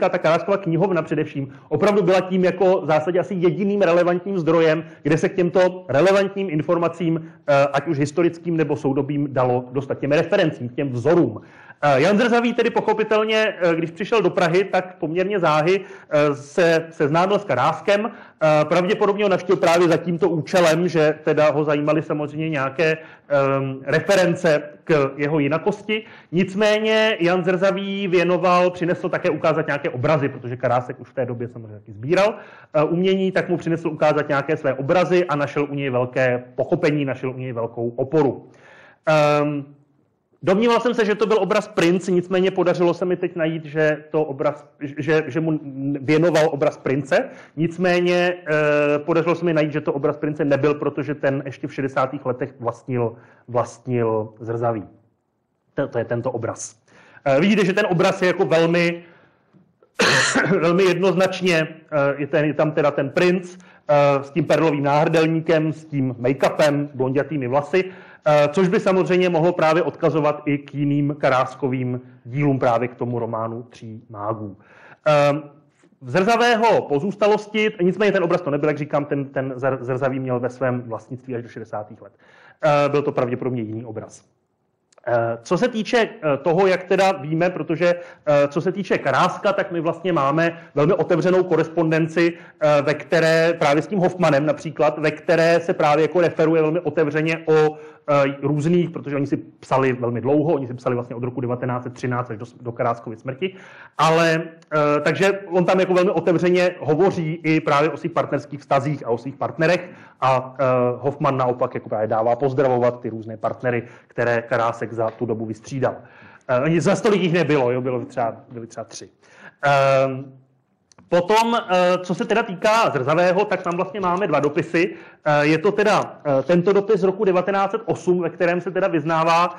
ta Karáskova knihovna především, opravdu byla tím jako v zásadě asi jediným relevantním zdrojem, kde se k těmto relevantním informacím, ať už historickým nebo soudobým, dalo dostat, těm referencím, těm vzorům. Jan Zrzavý tedy pochopitelně, když přišel do Prahy, tak poměrně záhy se seznámil s Karáskem. Pravděpodobně ho navštívil právě za tímto účelem, že teda ho zajímaly samozřejmě nějaké reference k jeho jinakosti. Nicméně Jan Zrzavý přinesl také ukázat nějaké obrazy, protože Karásek už v té době samozřejmě taky sbíral umění, tak mu přinesl ukázat nějaké své obrazy a našel u něj velké pochopení, našel u něj velkou oporu. Domníval jsem se, že to byl obraz Princ, nicméně podařilo se mi teď najít, že mu věnoval obraz Prince. Nicméně podařilo se mi najít, že to obraz Prince nebyl, protože ten ještě v 60. letech vlastnil Zrzavý. To je tento obraz. Vidíte, že ten obraz je jako velmi jednoznačně, je tam teda ten princ s tím perlovým náhrdelníkem, s tím make-upem, blondětými vlasy, což by samozřejmě mohlo právě odkazovat i k jiným Karáskovým dílům, právě k tomu románu Tří mágů. V Zrzavého pozůstalosti, nicméně ten obraz to nebyl, jak říkám, ten Zrzavý měl ve svém vlastnictví až do 60. let. Byl to pravděpodobně jiný obraz. Co se týče toho, jak teda víme, protože co se týče Karáska, tak my vlastně máme velmi otevřenou korespondenci, ve které právě s tím Hofmannem například, ve které se právě jako referuje velmi otevřeně o různých, protože oni si psali velmi dlouho, oni si psali vlastně od roku 1913 až do Karáskovy smrti, ale takže on tam jako velmi otevřeně hovoří i právě o svých partnerských vztazích a o svých partnerech a Hofmann naopak jako právě dává pozdravovat ty různé partnery, které Karásek za tu dobu vystřídal. Za stolik jich nebylo, jo, byly třeba 3. Potom, co se teda týká Zrzavého, tak tam vlastně máme 2 dopisy. Je to teda tento dopis z roku 1908, ve kterém se teda vyznává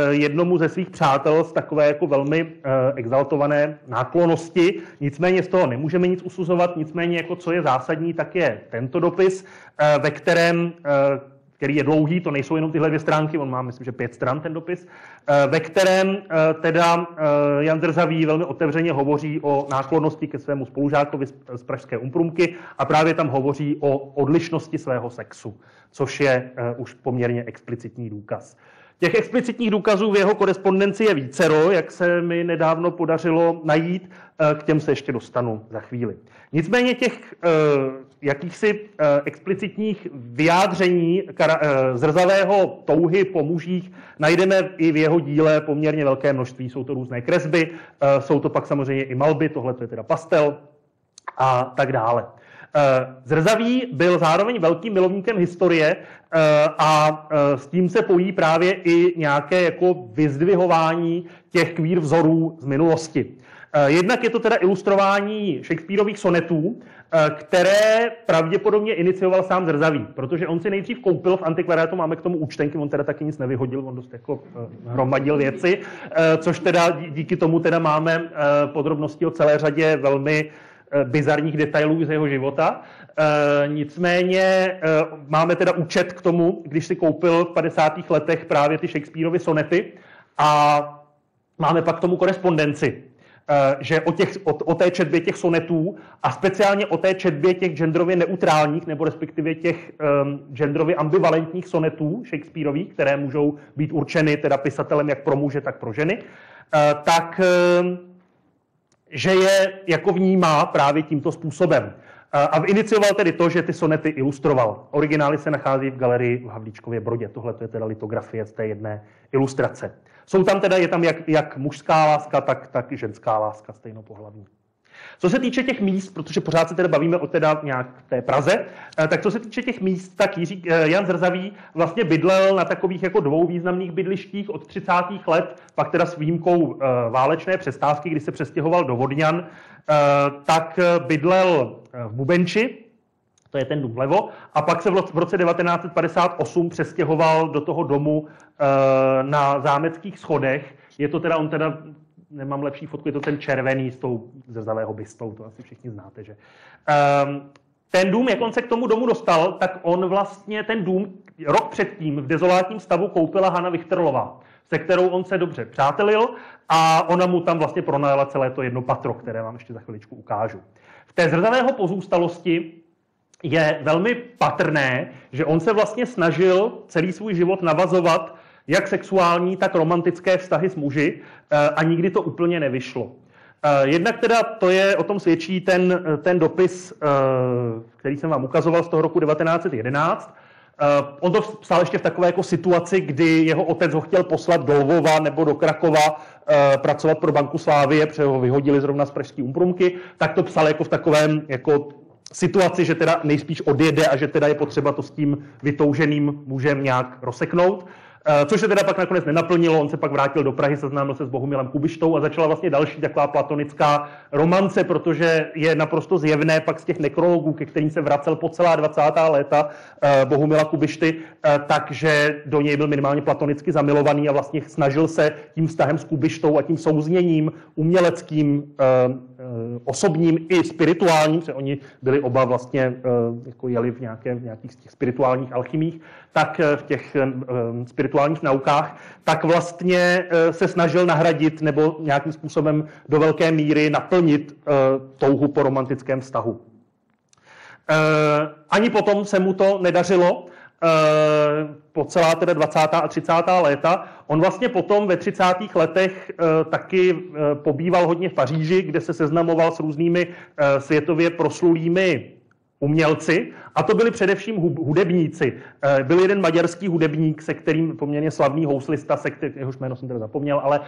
jednomu ze svých přátel z takové jako velmi exaltované náklonnosti. Nicméně z toho nemůžeme nic usuzovat, nicméně jako co je zásadní, tak je tento dopis, ve kterém který je dlouhý, to nejsou jenom tyhle 2 stránky, on má, myslím, že 5 stran ten dopis, ve kterém teda Jan Zrzavý velmi otevřeně hovoří o náklonnosti ke svému spolužákovi z pražské Umprumky a právě tam hovoří o odlišnosti svého sexu, což je už poměrně explicitní důkaz. Těch explicitních důkazů v jeho korespondenci je vícero, jak se mi nedávno podařilo najít, k těm se ještě dostanu za chvíli. Nicméně těch jakýchsi explicitních vyjádření Zrzavého touhy po mužích najdeme i v jeho díle poměrně velké množství. Jsou to různé kresby, jsou to pak samozřejmě i malby, tohle je teda pastel a tak dále. Zrzavý byl zároveň velkým milovníkem historie a s tím se pojí právě i nějaké jako vyzdvihování těch queer vzorů z minulosti. Jednak je to teda ilustrování Shakespeareových sonetů, které pravděpodobně inicioval sám Zrzavý, protože on si nejdřív koupil v antikvariátu, máme k tomu účtenky, on teda taky nic nevyhodil, on dost jako hromadil věci, což teda díky tomu teda máme podrobnosti o celé řadě velmi bizarních detailů z jeho života. Nicméně máme teda účet k tomu, když si koupil v 50. letech právě ty Shakespeareovy sonety a máme pak k tomu korespondenci, že o té četbě těch sonetů a speciálně o té četbě těch genderově neutrálních nebo respektive těch genderově ambivalentních sonetů Shakespeareových, které můžou být určeny teda pisatelem jak pro muže, tak pro ženy, tak že je jako vnímá právě tímto způsobem. A inicioval tedy to, že ty sonety ilustroval. Originály se nachází v galerii v Havlíčkově Brodě. Tohle je teda litografie z té jedné ilustrace. Jsou tam teda, je tam jak mužská láska, tak i ženská láska stejnopohlavní. Co se týče těch míst, protože pořád se teda bavíme o teda nějak té Praze, tak co se týče těch míst, tak Jan Zrzavý vlastně bydlel na takových jako dvou významných bydlištích od 30. let, pak teda s výjimkou válečné přestávky, kdy se přestěhoval do Vodňan, tak bydlel v Bubenči, to je ten dům vlevo, a pak se v roce 1958 přestěhoval do toho domu na Zámeckých schodech. Je to teda, on teda, nemám lepší fotku, je to ten červený s tou Zrzavého bystou, to asi všichni znáte, že? Ten dům, jak on se k tomu domu dostal, tak on vlastně ten dům rok předtím v dezolátním stavu koupila Hana Vichterlová, se kterou on se dobře přátelil a ona mu tam vlastně pronajala celé to jedno patro, které vám ještě za chviličku ukážu. V té Zrzavého pozůstalosti je velmi patrné, že on se vlastně snažil celý svůj život navazovat jak sexuální, tak romantické vztahy s muži a nikdy to úplně nevyšlo. Jednak teda o tom svědčí ten dopis, který jsem vám ukazoval z toho roku 1911. On to psal ještě v takové jako situaci, kdy jeho otec ho chtěl poslat do Lvova nebo do Krakova pracovat pro Banku Slávie, protože ho vyhodili zrovna z pražské Umprumky, tak to psal jako v takovém jako situaci, že teda nejspíš odjede a že teda je potřeba to s tím vytouženým mužem nějak rozseknout. Což se teda pak nakonec nenaplnilo, on se pak vrátil do Prahy, seznámil se s Bohumilem Kubištou a začala vlastně další taková platonická romance, protože je naprosto zjevné pak z těch nekrologů, ke kterým se vracel po celá 20. léta Bohumila Kubišty, takže do něj byl minimálně platonicky zamilovaný a vlastně snažil se tím vztahem s Kubištou a tím souzněním uměleckým, osobním i spirituálním, protože oni byli oba vlastně jako jeli v nějakých z těch spirituálních alchymích, tak v těch spirituálních naukách, tak vlastně se snažil nahradit nebo nějakým způsobem do velké míry naplnit touhu po romantickém vztahu. Ani potom se mu to nedařilo, po celá teda 20. a 30. léta. On vlastně potom ve 30. letech taky pobýval hodně v Paříži, kde se seznamoval s různými světově proslulými umělci, a to byli především hudebníci. Byl jeden maďarský hudebník, se kterým poměrně slavný houslista, jehož jméno jsem teda zapomněl, ale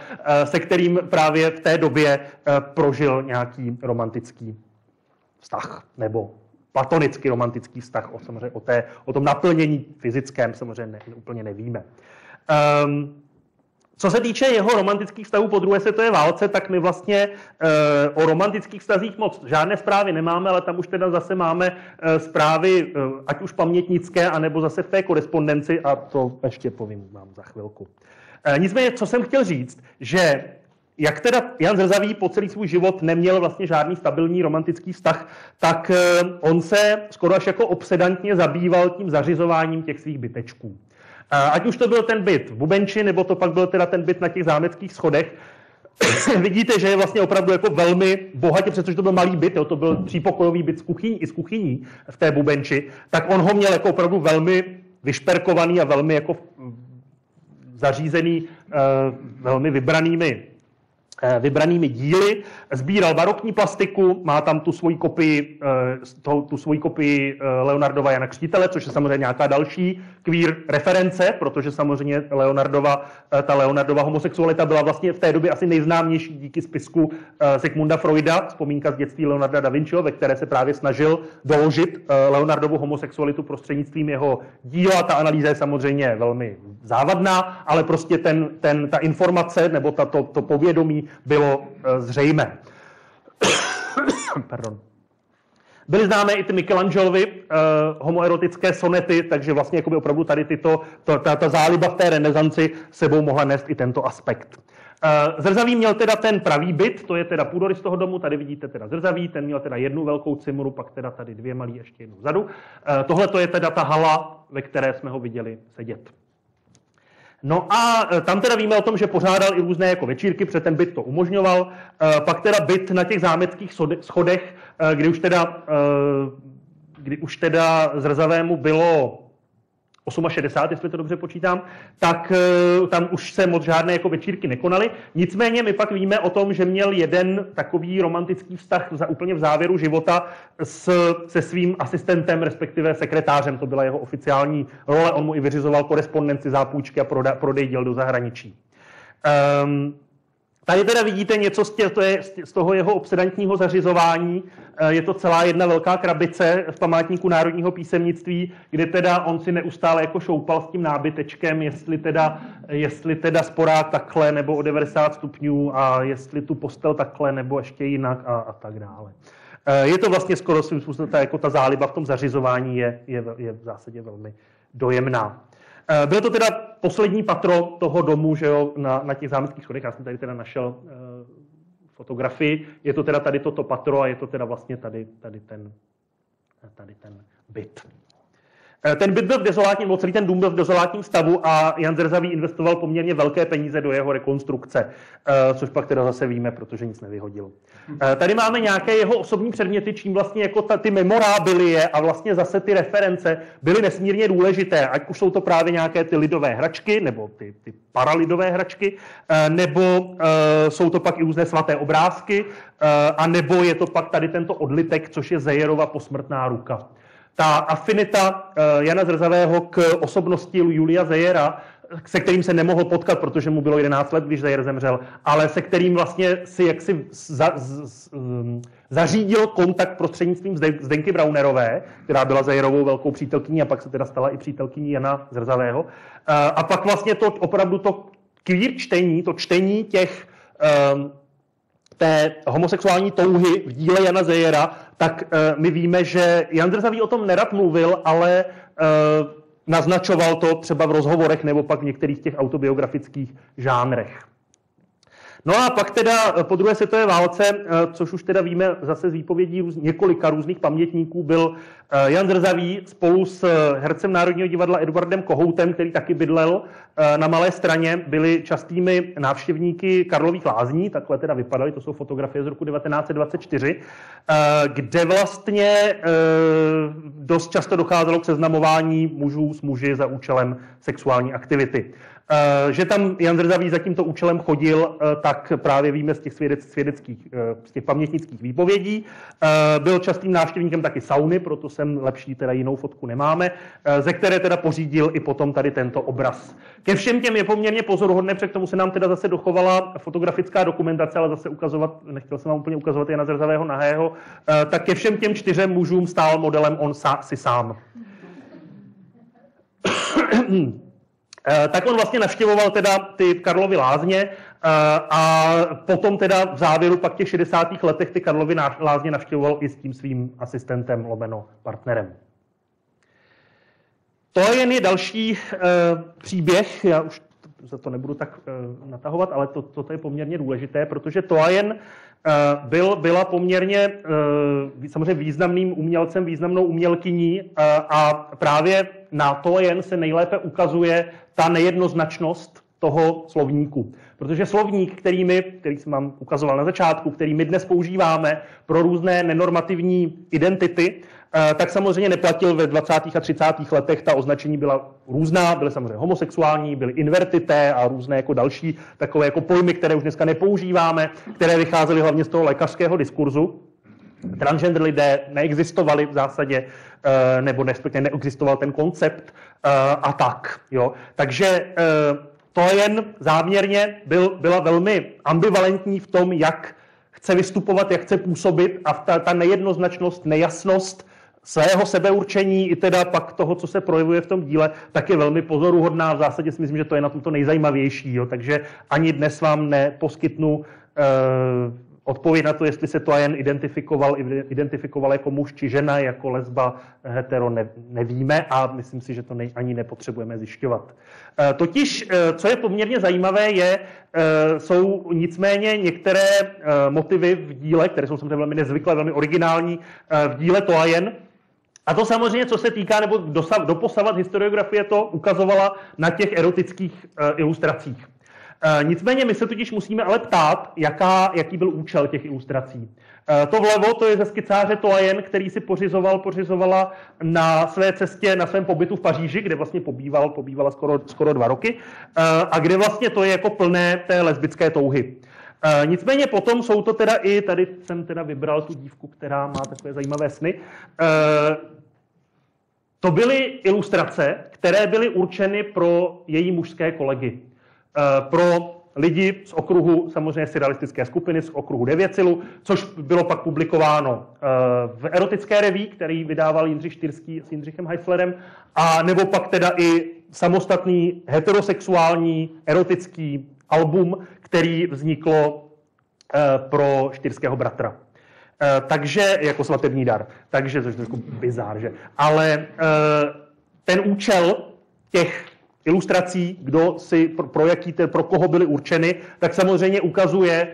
se kterým právě v té době prožil nějaký romantický vztah, nebo platonický romantický vztah, samozřejmě o tom naplnění fyzickém samozřejmě úplně nevíme. Co se týče jeho romantických vztahů po druhé světové válce, tak my vlastně o romantických vztazích moc žádné zprávy nemáme, ale tam už teda zase máme zprávy, ať už pamětnické, anebo zase v té korespondenci, a to ještě povím vám za chvilku. Nicméně, co jsem chtěl říct, že jak teda Jan Zrzavý po celý svůj život neměl vlastně žádný stabilní romantický vztah, tak on se skoro až jako obsedantně zabýval tím zařizováním těch svých bytečků. Ať už to byl ten byt v Bubenči, nebo to pak byl teda ten byt na těch Zámeckých schodech, vidíte, že je vlastně opravdu jako velmi bohatě, přestože to byl malý byt, to byl třípokojový byt s kuchyní v té Bubenči, tak on ho měl jako opravdu velmi vyšperkovaný a velmi jako zařízený velmi vybranými vybranými díly, sbíral barokní plastiku, má tam tu svoji kopii Leonardova Jana Křtitele, což je samozřejmě nějaká další queer reference, protože samozřejmě ta Leonardova homosexualita byla vlastně v té době asi nejznámější díky spisku Sigmunda Freuda, vzpomínka z dětství Leonarda da Vinciho, ve které se právě snažil doložit Leonardovu homosexualitu prostřednictvím jeho díla. Ta analýza je samozřejmě velmi závadná, ale prostě ta informace nebo to povědomí bylo zřejmé. Pardon. Byly známé i ty Michelangelovy homoerotické sonety, takže vlastně jakoby opravdu tady ta záliba v té renesanci sebou mohla nést i tento aspekt. Zrzavý měl teda ten pravý byt, to je teda půdorys toho domu, tady vidíte teda Zrzavý, ten měl teda jednu velkou cimru, pak teda tady dvě malý, ještě jednu vzadu. Tohle to je teda ta hala, ve které jsme ho viděli sedět. No a tam teda víme o tom, že pořádal i různé jako večírky, protože ten byt to umožňoval. Pak teda byt na těch zámeckých schodech, kdy už teda Zrzavému bylo 68, jestli to dobře počítám, tak tam už se moc žádné jako večírky nekonaly. Nicméně my pak víme o tom, že měl jeden takový romantický vztah úplně v závěru života se svým asistentem, respektive sekretářem. To byla jeho oficiální role. On mu i vyřizoval korespondenci, zápůjčky a prodej děl do zahraničí. Tady teda vidíte něco z toho jeho obsedantního zařizování. Je to celá jedna velká krabice v památníku národního písemnictví, kde teda on si neustále jako šoupal s tím nábytečkem, jestli teda sporák takhle, nebo o 90 stupňů, a jestli tu postel takhle, nebo ještě jinak a tak dále. Je to vlastně skoro svým způsobem ta záliba v tom zařizování je v zásadě velmi dojemná. Bylo to teda poslední patro toho domu, že jo, na těch zámeckých schodech. Já jsem tady teda našel fotografii. Je to teda tady toto patro a je to teda vlastně tady ten byt. Ten byt byl v dezolátním, celý ten dům byl v dezolátním stavu a Jan Zrzavý investoval poměrně velké peníze do jeho rekonstrukce, což pak teda zase víme, protože nic nevyhodil. Tady máme nějaké jeho osobní předměty, čím vlastně jako ty memorábilie a vlastně zase ty reference byly nesmírně důležité, ať už jsou to právě nějaké ty lidové hračky, nebo ty paralidové hračky, nebo jsou to pak i různé svaté obrázky, a nebo je to pak tady tento odlitek, což je Zejerova posmrtná ruka. Ta afinita Jana Zrzavého k osobnosti Julia Zejera, se kterým se nemohl potkat, protože mu bylo 11 let, když Zejer zemřel, ale se kterým vlastně si jaksi zařídil kontakt prostřednictvím Zdenky Braunerové, která byla Zejerovou velkou přítelkyní a pak se teda stala i přítelkyní Jana Zrzavého. A pak vlastně to opravdu to queer čtení, to čtení té homosexuální touhy v díle Jana Zejera, tak my víme, že Jan Zrzavý o tom nerad mluvil, ale naznačoval to třeba v rozhovorech nebo pak v některých těch autobiografických žánrech. No a pak teda po druhé světové válce, což už teda víme zase z výpovědí několika různých pamětníků, byl Jan Zrzavý spolu s hercem Národního divadla Edvardem Kohoutem, který taky bydlel na Malé Straně, byli častými návštěvníky Karlových Lázní, takhle teda vypadaly, to jsou fotografie z roku 1924, kde vlastně dost často docházelo k seznamování mužů s muži za účelem sexuální aktivity. Že tam Jan Zrzavý za tímto účelem chodil, tak právě víme z těch pamětnických výpovědí. Byl častým návštěvníkem taky sauny, proto sem lepší teda jinou fotku nemáme, ze které teda pořídil i potom tady tento obraz. Ke všem těm je poměrně pozoruhodné, protože k tomu se nám teda zase dochovala fotografická dokumentace, ale zase nechtěl jsem vám úplně ukazovat Jana Zrzavého nahého, tak ke všem těm 4 mužům stál modelem on si sám. Tak on vlastně navštěvoval teda ty Karlovy Lázně a potom teda v závěru pak těch 60. letech ty Karlovy Lázně navštěvoval i s tím svým asistentem lomeno partnerem. To je další příběh, já už za to nebudu tak natahovat, ale toto je poměrně důležité, protože Toajen byla poměrně samozřejmě významným umělcem, významnou umělkyní a právě na Toajen se nejlépe ukazuje ta nejednoznačnost toho slovníku. Protože slovník, který jsem vám ukazoval na začátku, který my dnes používáme pro různé nenormativní identity, tak samozřejmě neplatil ve 20. a 30. letech. Ta označení byla různá, byly samozřejmě homosexuální, byly invertité a různé jako další takové jako pojmy, které už dneska nepoužíváme, které vycházely hlavně z toho lékařského diskurzu. Transgender lidé neexistovali v zásadě, nebo neexistoval ten koncept a tak. Jo. Takže to jen záměrně byla velmi ambivalentní v tom, jak chce vystupovat, jak chce působit a ta nejednoznačnost, nejasnost svého sebeurčení i teda pak toho, co se projevuje v tom díle, tak je velmi pozoruhodná. V zásadě si myslím, že to je na tomto nejzajímavější. Jo. Takže ani dnes vám neposkytnu odpověď na to, jestli se to jen identifikoval jako muž či žena, jako lesba, hetero, nevíme a myslím si, že to ani nepotřebujeme zjišťovat. Totiž, co je poměrně zajímavé, jsou nicméně některé motivy v díle, které jsou samozřejmě velmi nezvyklé, velmi originální v díle Toajen. A to samozřejmě, co se týká, nebo doposavat historiografie to ukazovala na těch erotických ilustracích. Nicméně my se totiž musíme ale ptát, jaký byl účel těch ilustrací. To vlevo, to je ze skicáře Toajen, který si pořizovala na své cestě, na svém pobytu v Paříži, kde vlastně pobývala skoro 2 roky, a kde vlastně to je jako plné té lesbické touhy. Nicméně potom jsou to teda i, tady jsem teda vybral tu dívku, která má takové zajímavé sny, to byly ilustrace, které byly určeny pro její mužské kolegy. Pro lidi z okruhu samozřejmě surrealistické skupiny, z okruhu Devěcilu, což bylo pak publikováno v erotické reví, který vydával Jindřich Štyrský s Jindřichem Heislerem, a nebo pak teda i samostatný heterosexuální erotický album, který vzniklo pro Štyrského bratra. Takže jako svatební dar. Takže, což je trošku bizár, že? Ale ten účel těch ilustrací, pro koho byly určeny, tak samozřejmě ukazuje,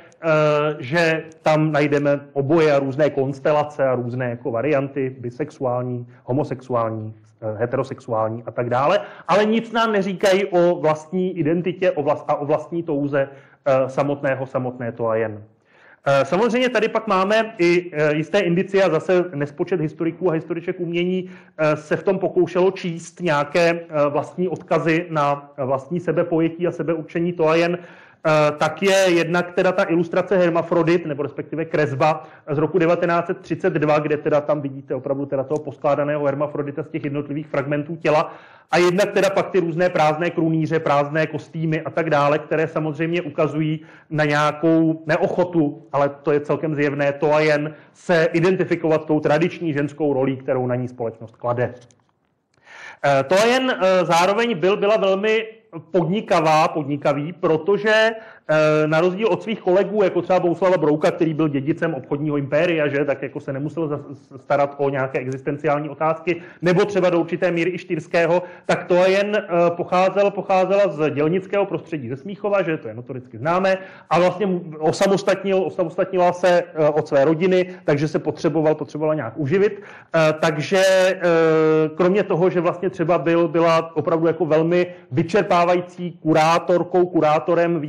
že tam najdeme oboje a různé konstelace a různé jako varianty, bisexuální, homosexuální, heterosexuální a tak dále, ale nic nám neříkají o vlastní identitě a o vlastní touze samotné Toajen. Samozřejmě tady pak máme i jisté indicie a zase nespočet historiků a historiček umění se v tom pokoušelo číst nějaké vlastní odkazy na vlastní sebepojetí a sebeurčení Toajen. Tak je jednak teda ta ilustrace Hermafrodit, nebo respektive kresba z roku 1932, kde teda tam vidíte opravdu teda toho poskládaného hermafrodita z těch jednotlivých fragmentů těla. A jednak teda pak ty různé prázdné krunýře, prázdné kostýmy a tak dále, které samozřejmě ukazují na nějakou neochotu, ale to je celkem zjevné, Toajen se identifikovat s tou tradiční ženskou rolí, kterou na ní společnost klade. Toajen zároveň byla velmi podnikavý, protože na rozdíl od svých kolegů, jako třeba Bohuslava Brouka, který byl dědicem obchodního impéria, že, tak jako se nemusel starat o nějaké existenciální otázky, nebo třeba do určité míry i Štyrského, tak Toajen pocházela z dělnického prostředí ze Smíchova, že to je notoricky známé, a vlastně osamostatnila se od své rodiny, takže se potřebovala nějak uživit. Takže kromě toho, že vlastně třeba byla opravdu jako velmi vyčerpávající kurátorem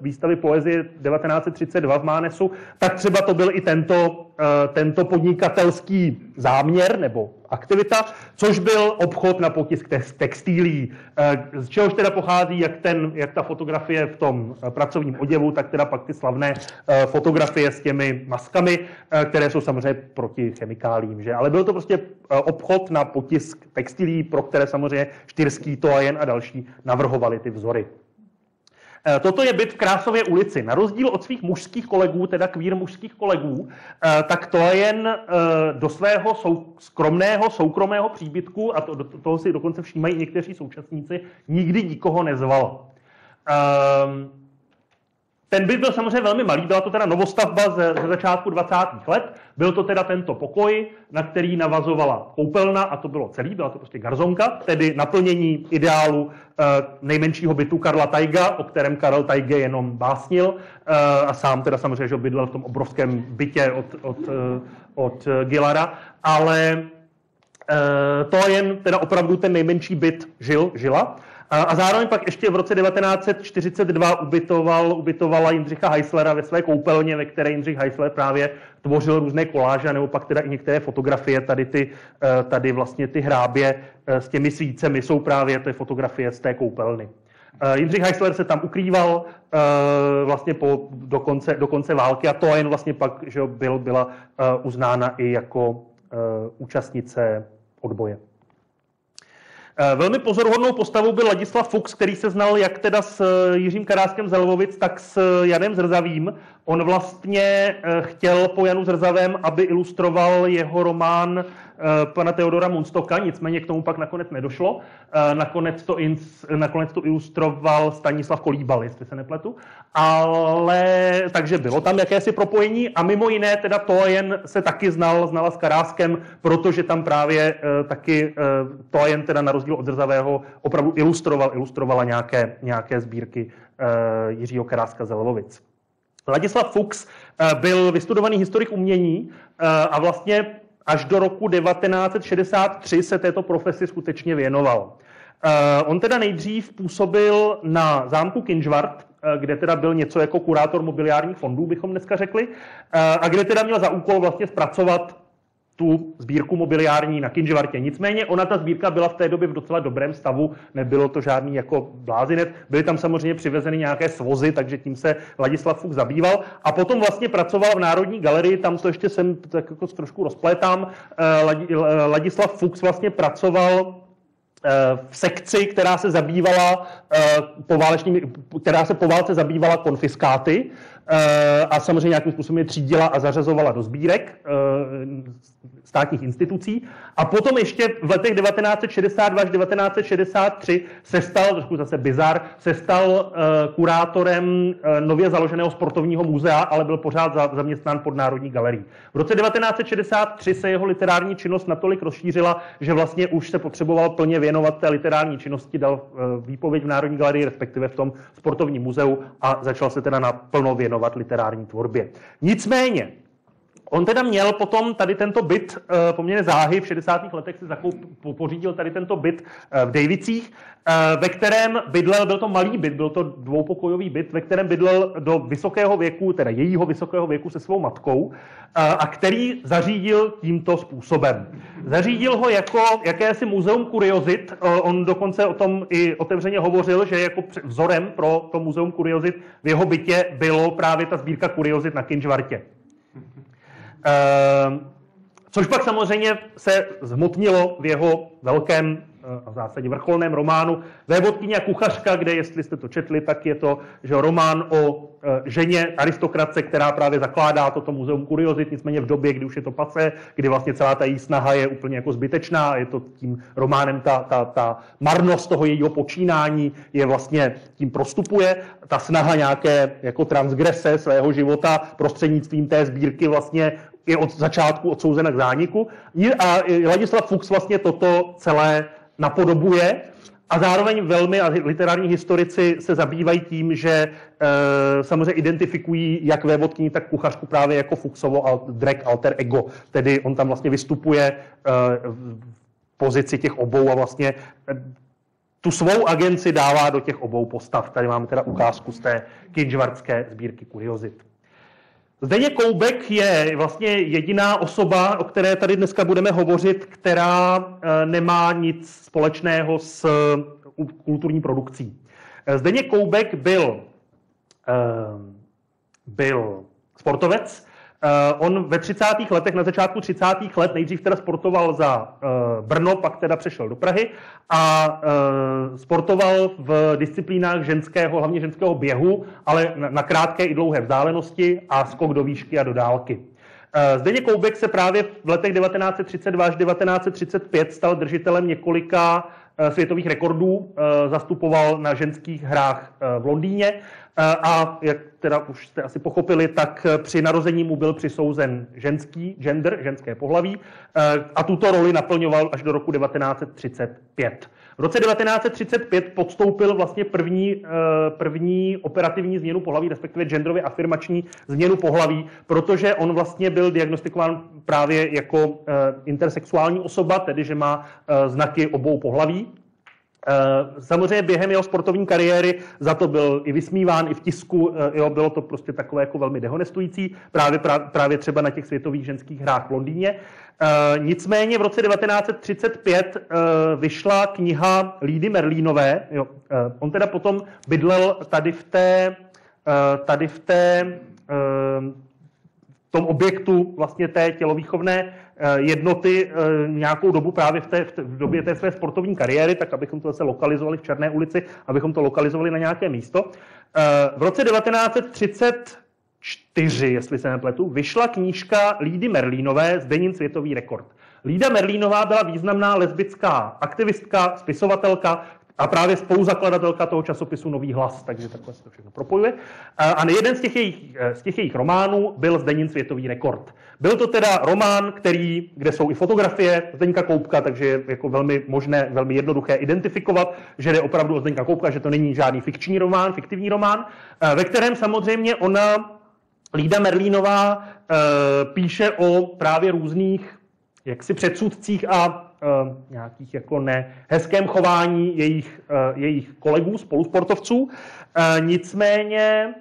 výstavy poezie 1932 v Mánesu, tak třeba to byl i tento podnikatelský záměr nebo aktivita, což byl obchod na potisk textilí, z čehož teda pochází jak ta fotografie v tom pracovním oděvu, tak teda pak ty slavné fotografie s těmi maskami, které jsou samozřejmě proti chemikálím, že? Ale byl to prostě obchod na potisk textilí, pro které samozřejmě Štyrský, Toajen a další navrhovali ty vzory. Toto je byt v Krásově ulici. Na rozdíl od svých mužských kolegů, teda queer mužských kolegů, tak Toajen do svého skromného, soukromého příbytku, a toho si dokonce všímají někteří současníci, nikdy nikoho nezval. Ten byt byl samozřejmě velmi malý, byla to teda novostavba ze začátku 20. let, byl to teda tento pokoj, na který navazovala koupelna a to bylo celý, byla to prostě garzonka, tedy naplnění ideálu nejmenšího bytu Karla Taiga, o kterém Karel Taige jenom básnil a sám teda samozřejmě, že bydlel v tom obrovském bytě od Gillara, ale to jen teda opravdu ten nejmenší byt žila. A zároveň pak ještě v roce 1942 ubytovala Jindřicha Heislera ve své koupelně, ve které Jindřich Heisler právě tvořil různé koláže, nebo pak teda i některé fotografie, tady vlastně ty hrábě s těmi svícemi jsou právě ty fotografie z té koupelny. Jindřich Heisler se tam ukrýval vlastně do konce války a to jen vlastně pak, že byla uznána i jako účastnice odboje. Velmi pozoruhodnou postavou byl Ladislav Fuchs, který se znal jak teda s Jiřím Karáskem z Lvovic, tak s Janem Zrzavým. On vlastně chtěl po Janu Zrzavém, aby ilustroval jeho román pana Teodora Munstocka, nicméně k tomu pak nakonec nedošlo. Nakonec to ilustroval Stanislav Kolíbal, jestli se nepletu. Ale takže bylo tam jakési propojení a mimo jiné teda Toyen se taky znala s Karáskem, protože tam právě taky Toyen teda na rozdíl od Zrzavého opravdu ilustrovala nějaké sbírky Jiřího Karáska z Lvovic. Ladislav Fuchs byl vystudovaný historik umění a vlastně až do roku 1963 se této profesi skutečně věnoval. On teda nejdřív působil na zámku Kynžvart, kde teda byl něco jako kurátor mobiliárních fondů, bychom dneska řekli, a kde teda měl za úkol vlastně zpracovat tu sbírku mobiliární na Kynžvartě. Nicméně ta sbírka byla v té době v docela dobrém stavu, nebylo to žádný jako blázinec, byly tam samozřejmě přivezeny nějaké svozy, takže tím se Ladislav Fuchs zabýval a potom vlastně pracoval v Národní galerii, tam to ještě jsem tak jako trošku rozplétám. Ladislav Fuchs vlastně pracoval v sekci, která se po válce zabývala konfiskáty a samozřejmě nějakým způsobem je třídila a zařazovala do sbírek státních institucí. A potom ještě v letech 1962 až 1963 se stal kurátorem nově založeného sportovního muzea, ale byl pořád zaměstnán pod Národní galerií. V roce 1963 se jeho literární činnost natolik rozšířila, že vlastně už se potřeboval plně věnovat té literární činnosti, dal výpověď v Národní galerii, respektive v tom sportovním muzeu a začal se teda naplno věnovat literární tvorbě. Nicméně, on teda měl potom tady tento byt poměrně záhy, v 60. letech si pořídil tady tento byt v Dejvicích, ve kterém bydlel, byl to malý byt, byl to dvoupokojový byt, ve kterém bydlel do vysokého věku, teda jejího vysokého věku se svou matkou, a který zařídil tímto způsobem. Zařídil ho jako jakési muzeum kuriozit, on dokonce o tom i otevřeně hovořil, že jako vzorem pro to muzeum kuriozit v jeho bytě bylo právě ta sbírka kuriozit na Kynžvartě. Což pak samozřejmě se zhmotnilo v jeho velkém a v zásadě vrcholném románu Vévodkyně a kuchařka, kde, jestli jste to četli, tak je to že román o ženě aristokratce, která právě zakládá toto muzeum kuriozit, nicméně v době, kdy už je to passé, kdy vlastně celá ta její snaha je úplně jako zbytečná, je to tím románem ta marnost toho jejího počínání je vlastně tím prostupuje, ta snaha nějaké jako transgrese svého života prostřednictvím té sbírky vlastně je od začátku odsouzena k zániku. A Ladislav Fuchs vlastně toto celé napodobuje a zároveň velmi, a literární historici se zabývají tím, že samozřejmě identifikují jak vévodkyni, tak kuchařku právě jako Fuchsovo drag alter ego. Tedy on tam vlastně vystupuje v pozici těch obou a vlastně tu svou agenci dává do těch obou postav. Tady máme teda ukázku z té kynžvartské sbírky kuriozit. Zdeněk Koubek je vlastně jediná osoba, o které tady dneska budeme hovořit, která nemá nic společného s kulturní produkcí. Zdeněk Koubek byl sportovec. On ve 30. letech, na začátku 30. let, nejdřív teda sportoval za Brno, pak teda přešel do Prahy a sportoval v disciplínách hlavně ženského běhu, ale na krátké i dlouhé vzdálenosti a skok do výšky a do dálky. Zdeněk Koubek se právě v letech 1932 až 1935 stal držitelem několika světových rekordů, zastupoval na ženských hrách v Londýně a jak teda už jste asi pochopili, tak při narození mu byl přisouzen ženské pohlaví a tuto roli naplňoval až do roku 1935. V roce 1935 podstoupil vlastně první operativní změnu pohlaví, respektive genderově afirmační změnu pohlaví, protože on vlastně byl diagnostikován právě jako intersexuální osoba, tedy že má znaky obou pohlaví. Samozřejmě během jeho sportovní kariéry za to byl i vysmíván, i v tisku, jo, bylo to prostě takové jako velmi dehonestující, právě třeba na těch světových ženských hrách v Londýně. Nicméně v roce 1935 vyšla kniha Lídy Merlínové. Jo. On teda potom bydlel tady v tom objektu vlastně té tělovýchovné jednoty nějakou dobu právě v době té své sportovní kariéry, tak abychom to zase lokalizovali v Černé ulici, abychom to lokalizovali na nějaké místo. V roce 1934, jestli se nepletu, vyšla knížka Lídy Merlínové Zdenin světový rekord. Lída Merlínová byla významná lesbická aktivistka, spisovatelka a právě spoluzakladatelka toho časopisu Nový hlas, takže takhle se to všechno propojuje. A jeden z těch jejich románů byl Zdenin světový rekord. Byl to teda román, kde jsou i fotografie Zdeňka Koubka, takže je jako velmi možné, velmi jednoduché identifikovat, že jde opravdu o Zdeňka Koubka, že to není žádný fiktivní román, ve kterém samozřejmě Lída Merlínová píše o právě různých jaksi předsudcích a nějakých jako nehezkém chování jejich kolegů, spolusportovců. Nicméně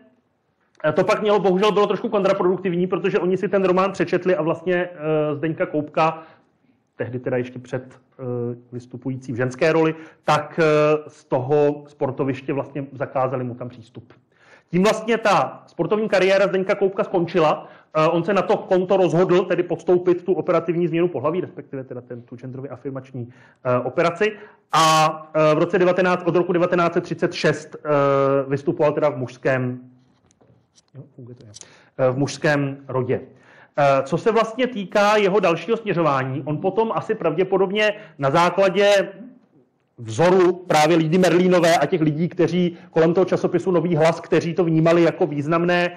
to pak bohužel bylo trošku kontraproduktivní, protože oni si ten román přečetli a vlastně Zdeňka Koubka, tehdy teda ještě před vystupující v ženské roli, tak z toho sportoviště vlastně zakázali mu tam přístup. Tím vlastně ta sportovní kariéra Zdeňka Koubka skončila. On se na to konto rozhodl tedy podstoupit tu operativní změnu pohlaví, respektive teda tu genderově afirmační operaci. A od roku 1936 vystupoval teda v mužském rodě. Co se vlastně týká jeho dalšího směřování, on potom asi pravděpodobně na základě vzoru právě Lídy Merlínové a těch lidí, kteří kolem toho časopisu Nový hlas, kteří to vnímali jako významné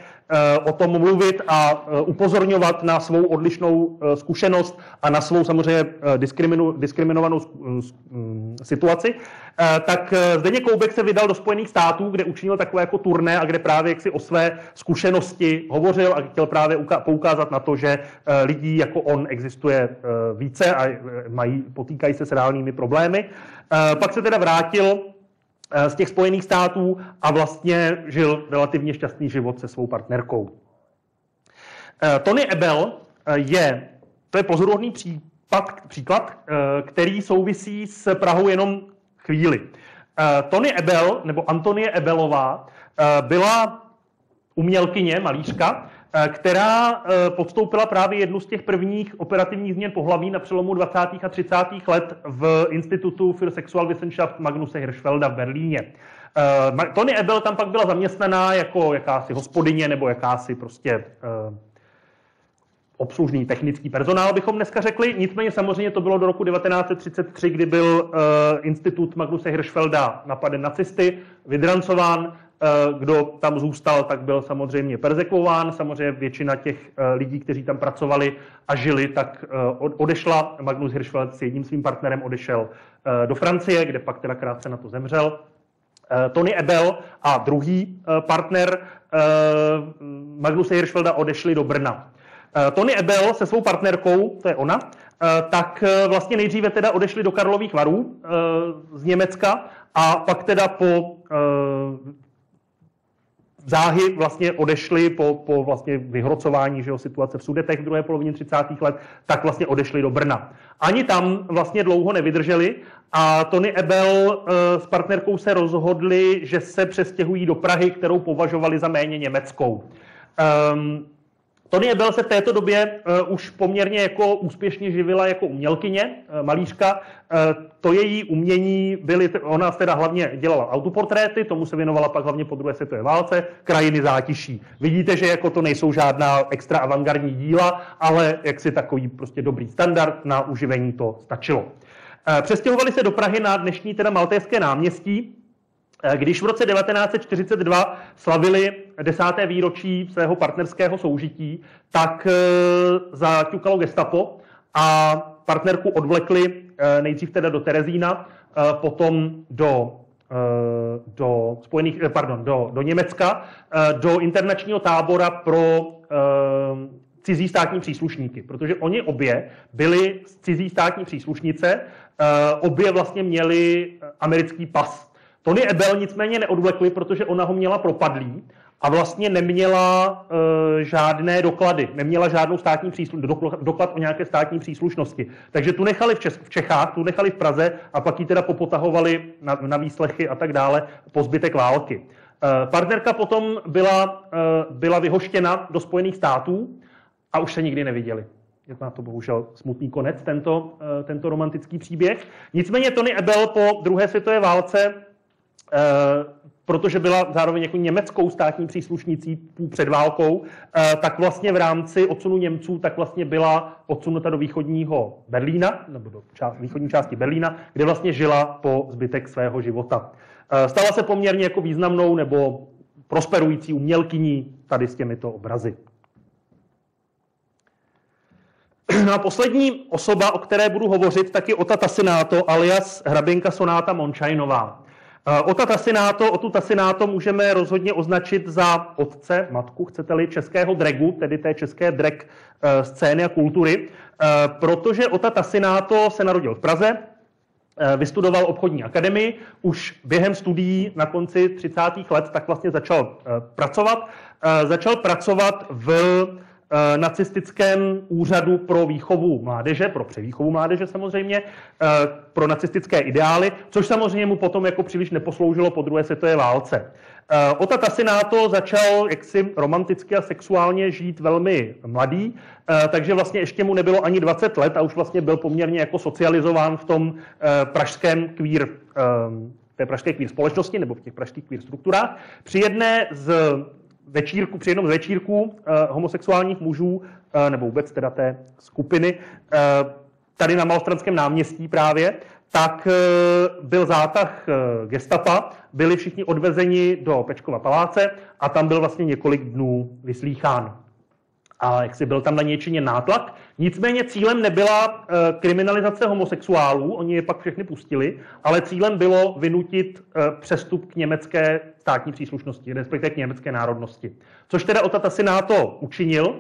o tom mluvit a upozorňovat na svou odlišnou zkušenost a na svou samozřejmě diskriminovanou situaci, tak Zdeněk Koubek se vydal do Spojených států, kde učinil takové jako turné a kde právě jaksi o své zkušenosti hovořil a chtěl právě poukázat na to, že lidí jako on existuje více a potýkají se s reálnými problémy. Pak se teda vrátil z těch Spojených států a vlastně žil relativně šťastný život se svou partnerkou. Tony Ebel to je pozoruhodný příklad, který souvisí s Prahou jenom chvíli. Tony Ebel, nebo Antonie Ebelová, byla umělkyně, malířka, která podstoupila právě jednu z těch prvních operativních změn pohlaví na přelomu 20. a 30. let v Institutu für Sexualwissenschaft Magnuse Hirschfelda v Berlíně. Tony Ebel tam pak byla zaměstnaná jako jakási hospodyně nebo jakási prostě obslužný technický personál, bychom dneska řekli. Nicméně samozřejmě to bylo do roku 1933, kdy byl Institut Magnuse Hirschfelda napaden nacisty, vydrancován. Kdo tam zůstal, tak byl samozřejmě perzekvován. Samozřejmě většina těch lidí, kteří tam pracovali a žili, tak odešla. Magnus Hirschfeld s jedním svým partnerem odešel do Francie, kde pak teda krátce na to zemřel. Tony Ebel a druhý partner Magnuse Hirschfelda odešli do Brna. Tony Ebel se svou partnerkou, to je ona, tak vlastně nejdříve teda odešli do Karlových Varů z Německa a pak teda po záhy vlastně odešli po vlastně vyhrocování situace v Sudetech v druhé polovině 30. let, tak vlastně odešli do Brna. Ani tam vlastně dlouho nevydrželi a Tony Ebel s partnerkou se rozhodli, že se přestěhují do Prahy, kterou považovali za méně německou. Tony Ebel se v této době už poměrně jako úspěšně živila jako umělkyně, malířka. To její umění ona teda hlavně dělala autoportréty, tomu se věnovala pak hlavně po druhé světové válce, krajiny zátiší. Vidíte, že jako to nejsou žádná extra avantgardní díla, ale jaksi takový prostě dobrý standard, na uživení to stačilo. Přestěhovali se do Prahy na dnešní teda Maltéské náměstí, když v roce 1942 slavili 10. výročí svého partnerského soužití, tak zaťukalo gestapo a partnerku odvlekli nejdřív teda do Terezína, potom do Německa, do internačního tábora pro cizí státní příslušníky, protože oni obě byli cizí státní příslušnice, obě vlastně měli americký pas. Toni Ebel nicméně neodvlekli, protože ona ho měla propadlý a vlastně neměla žádné doklady, neměla žádnou státní doklad o nějaké státní příslušnosti. Takže tu nechali v Čechách, tu nechali v Praze a pak ji teda popotahovali na výslechy a tak dále po zbytek války. Partnerka potom byla vyhoštěna do Spojených států a už se nikdy neviděli. Je to bohužel smutný konec, tento romantický příběh. Nicméně Toni Ebel po druhé světové válce, protože byla zároveň jako německou státní příslušnicí před válkou, tak vlastně v rámci odsunu Němců tak vlastně byla odsunuta do východního Berlína, nebo do východní části Berlína, kde vlastně žila po zbytek svého života. Stala se poměrně jako významnou nebo prosperující umělkyní tady s těmito obrazy. No a poslední osoba, o které budu hovořit, tak je Ota Tasinato alias hraběnka Sonáta Mončajnová. Otu Tasinato můžeme rozhodně označit za otce, matku, chcete-li, českého dragu, tedy té české drag scény a kultury, protože Ota Tasinato se narodil v Praze, vystudoval obchodní akademii, už během studií na konci 30. let tak vlastně začal pracovat. Začal pracovat v nacistickém úřadu pro výchovu mládeže, pro převýchovu mládeže samozřejmě, pro nacistické ideály, což samozřejmě mu potom jako příliš neposloužilo po druhé světové válce. Ota Tasinato začal jaksi romanticky a sexuálně žít velmi mladý, takže vlastně ještě mu nebylo ani 20 let a už vlastně byl poměrně jako socializován v tom pražském queer, té pražské queer společnosti nebo v těch pražských queer strukturách. Při jednom z večírků homosexuálních mužů, nebo vůbec teda té skupiny, tady na Malostranském náměstí právě, tak byl zátah gestapa, byli všichni odvezeni do Pečkova paláce a tam byl vlastně několik dnů vyslýchán. A jaksi byl tam na něj činěn nátlak. Nicméně cílem nebyla kriminalizace homosexuálů, oni je pak všechny pustili, ale cílem bylo vynutit přestup k německé státní příslušnosti, respektive k německé národnosti. Což teda Ota Tasinato učinil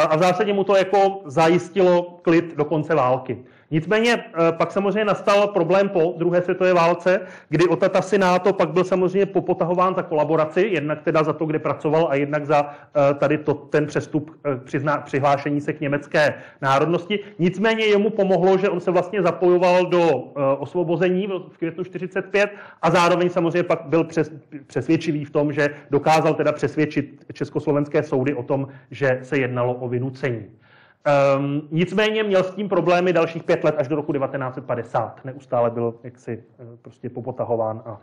a v zásadě mu to jako zajistilo klid do konce války. Nicméně pak samozřejmě nastal problém po druhé světové válce, kdy Ota Tasinato pak byl samozřejmě popotahován za kolaboraci, jednak teda za to, kde pracoval a jednak za tady ten přestup přihlášení se k německé národnosti. Nicméně jemu pomohlo, že on se vlastně zapojoval do osvobození v květnu 1945 a zároveň samozřejmě pak byl přesvědčivý v tom, že dokázal teda přesvědčit československé soudy o tom, že se jednalo o vynucení. Nicméně měl s tím problémy dalších 5 let až do roku 1950. Neustále byl jaksi prostě popotahován a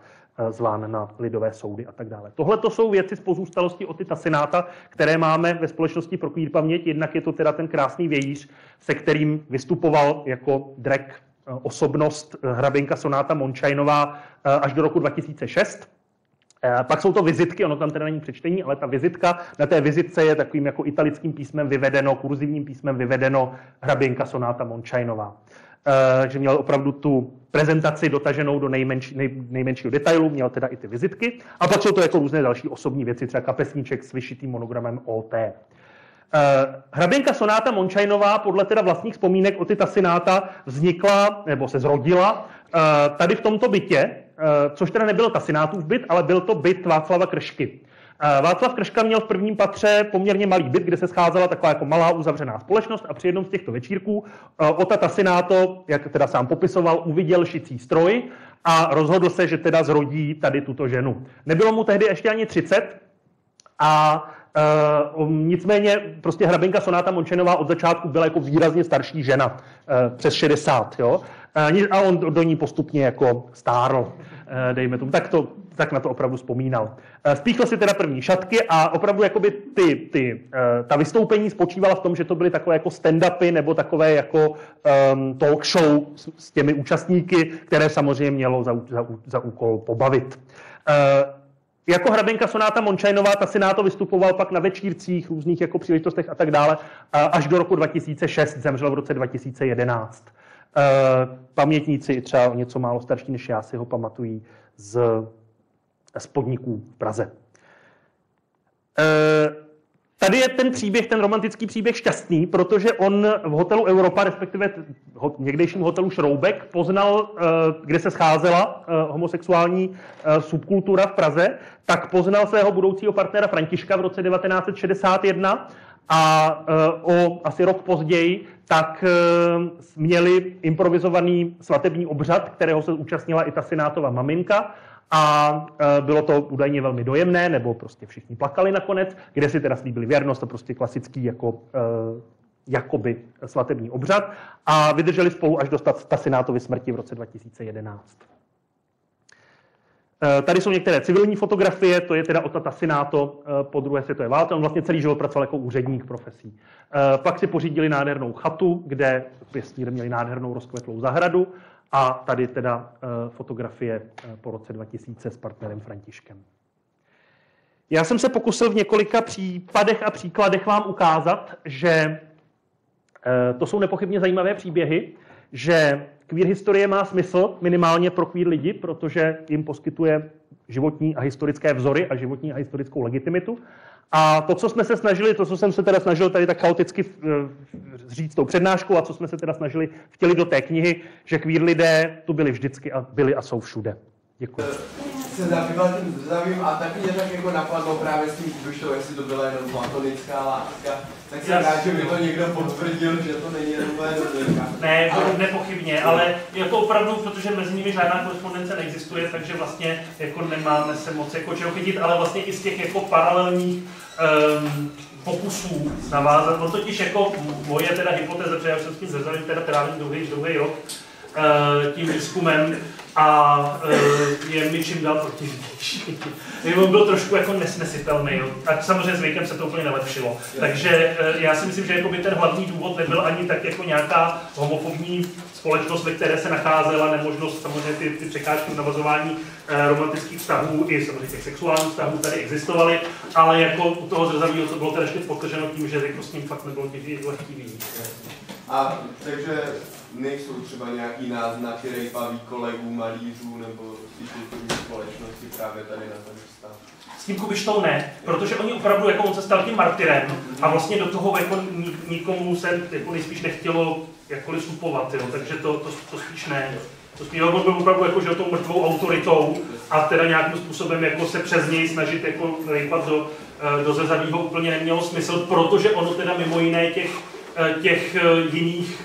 zván na lidové soudy a tak dále. Tohle to jsou věci z pozůstalosti Oty Tasináta, které máme ve Společnosti pro queer paměť. Jednak je to teda ten krásný vějíř, se kterým vystupoval jako drag osobnost hraběnka Sonáta Mončajnová až do roku 2006. Pak jsou to vizitky, ono tam teda není přečtení, ale ta vizitka, na té vizitce je takovým jako italickým písmem vyvedeno, kurzivním písmem vyvedeno hraběnka Sonáta Mončajnová. Že měl opravdu tu prezentaci dotaženou do nejmenšího detailu, měl teda i ty vizitky. A pak jsou to jako různé další osobní věci, třeba kapesníček s vyšitým monogramem OT. Hraběnka Sonáta Mončajnová podle teda vlastních vzpomínek Oty Tasináta vznikla, nebo se zrodila tady v tomto bytě, což teda nebyl Tasinátův byt, ale byl to byt Václava Kršky. Václav Krška měl v prvním patře poměrně malý byt, kde se scházela taková jako malá uzavřená společnost a při jednom z těchto večírků Ota Tasinato, jak teda sám popisoval, uviděl šicí stroj a rozhodl se, že teda zrodí tady tuto ženu. Nebylo mu tehdy ještě ani 30 a nicméně prostě hraběnka Sonáta Mončajnová od začátku byla jako výrazně starší žena, přes 60, jo? A on do ní postupně jako stárl, dejme tomu. Tak na to opravdu vzpomínal. Spíchl si teda první šatky a opravdu jakoby ta vystoupení spočívala v tom, že to byly takové jako stand-upy nebo takové jako talk show s těmi účastníky, které samozřejmě mělo za úkol pobavit. Jako hraběnka Sonáta Mončajnová Tasináto vystupoval pak na večírcích, různých jako příležitostech a tak dále, až do roku 2006, zemřel v roce 2011. Pamětníci, třeba něco málo starší než já, si ho pamatují z podniků v Praze. tady je ten příběh, ten romantický příběh šťastný, protože on v hotelu Europa, respektive někdejším hotelu Šroubek, poznal, kde se scházela homosexuální subkultura v Praze, tak poznal svého budoucího partnera Františka v roce 1961 a o asi rok později tak měli improvizovaný svatební obřad, kterého se účastnila i ta Sinátova maminka. A bylo to údajně velmi dojemné, nebo prostě všichni plakali nakonec, kde si teda slíbili věrnost, to prostě klasický jako jakoby svatební obřad a vydrželi spolu až do Tassinátovy smrti v roce 2011. Tady jsou některé civilní fotografie, to je teda Ota Tassinato po druhé světové válce. On vlastně celý život pracoval jako úředník profesí. Pak si pořídili nádhernou chatu, kde pěstníři měli nádhernou rozkvetlou zahradu. A tady teda fotografie po roce 2000 s partnerem Františkem. Já jsem se pokusil v několika případech a příkladech vám ukázat, že to jsou nepochybně zajímavé příběhy, že queer historie má smysl minimálně pro queer lidi, protože jim poskytuje životní a historické vzory a životní a historickou legitimitu. A to, co jsme se snažili, to, co jsem se teda snažil tady tak chaoticky říct tou přednáškou a co jsme se teda snažili vtělit do té knihy, že queer lidé tu byli vždycky a byli a jsou všude. Děkuji. Se zabýval tím zvědavým a taky mě tak jako napadlo právě s tím Kubišou, jestli to byla jenom platonická láska, tak jsem rád, že mi to někdo potvrdil, že to není jenom platonická. Ne, nepochybně, ale jako opravdu, protože mezi nimi žádná korespondence neexistuje, takže vlastně jako nemáme se moc jako čeho chytit, ale vlastně i z těch jako paralelních pokusů navázat. No totiž jako moje teda hypotéza, protože já jsem s tím zrzavím teda trávím druhý rok tím výzkumem a je mi čím dál protivnější. On byl trošku jako nesnesitelný, a samozřejmě s věkem se to úplně nelepšilo. Takže já si myslím, že jakoby ten hlavní důvod nebyl ani tak jako nějaká homofobní společnost, ve které se nacházela, nemožnost samozřejmě ty překážky v navazování romantických vztahů i samozřejmě těch sexuálních vztahů tady existovaly, ale jako u toho zrzavého to bylo teda ještě podtrženo tím, že jako s ním fakt nebylo těch lehký výjít. A takže nejsou třeba nějaký náznaky rejpavých kolegů, malířů nebo kulturní společnosti právě tady na ten vztah? S tím Kubištou ne, protože oni opravdu, jako on se stal tím martyrem a vlastně do toho jako nikomu se jako nejspíš nechtělo jakkoliv vstupovat, jo, takže to spíš ne. To spíš, on byl opravdu jako, že tou mrtvou autoritou a teda nějakým způsobem jako se přes něj snažit jako rejpat do zrzavého úplně nemělo smysl, protože ono teda mimo jiné těch jiných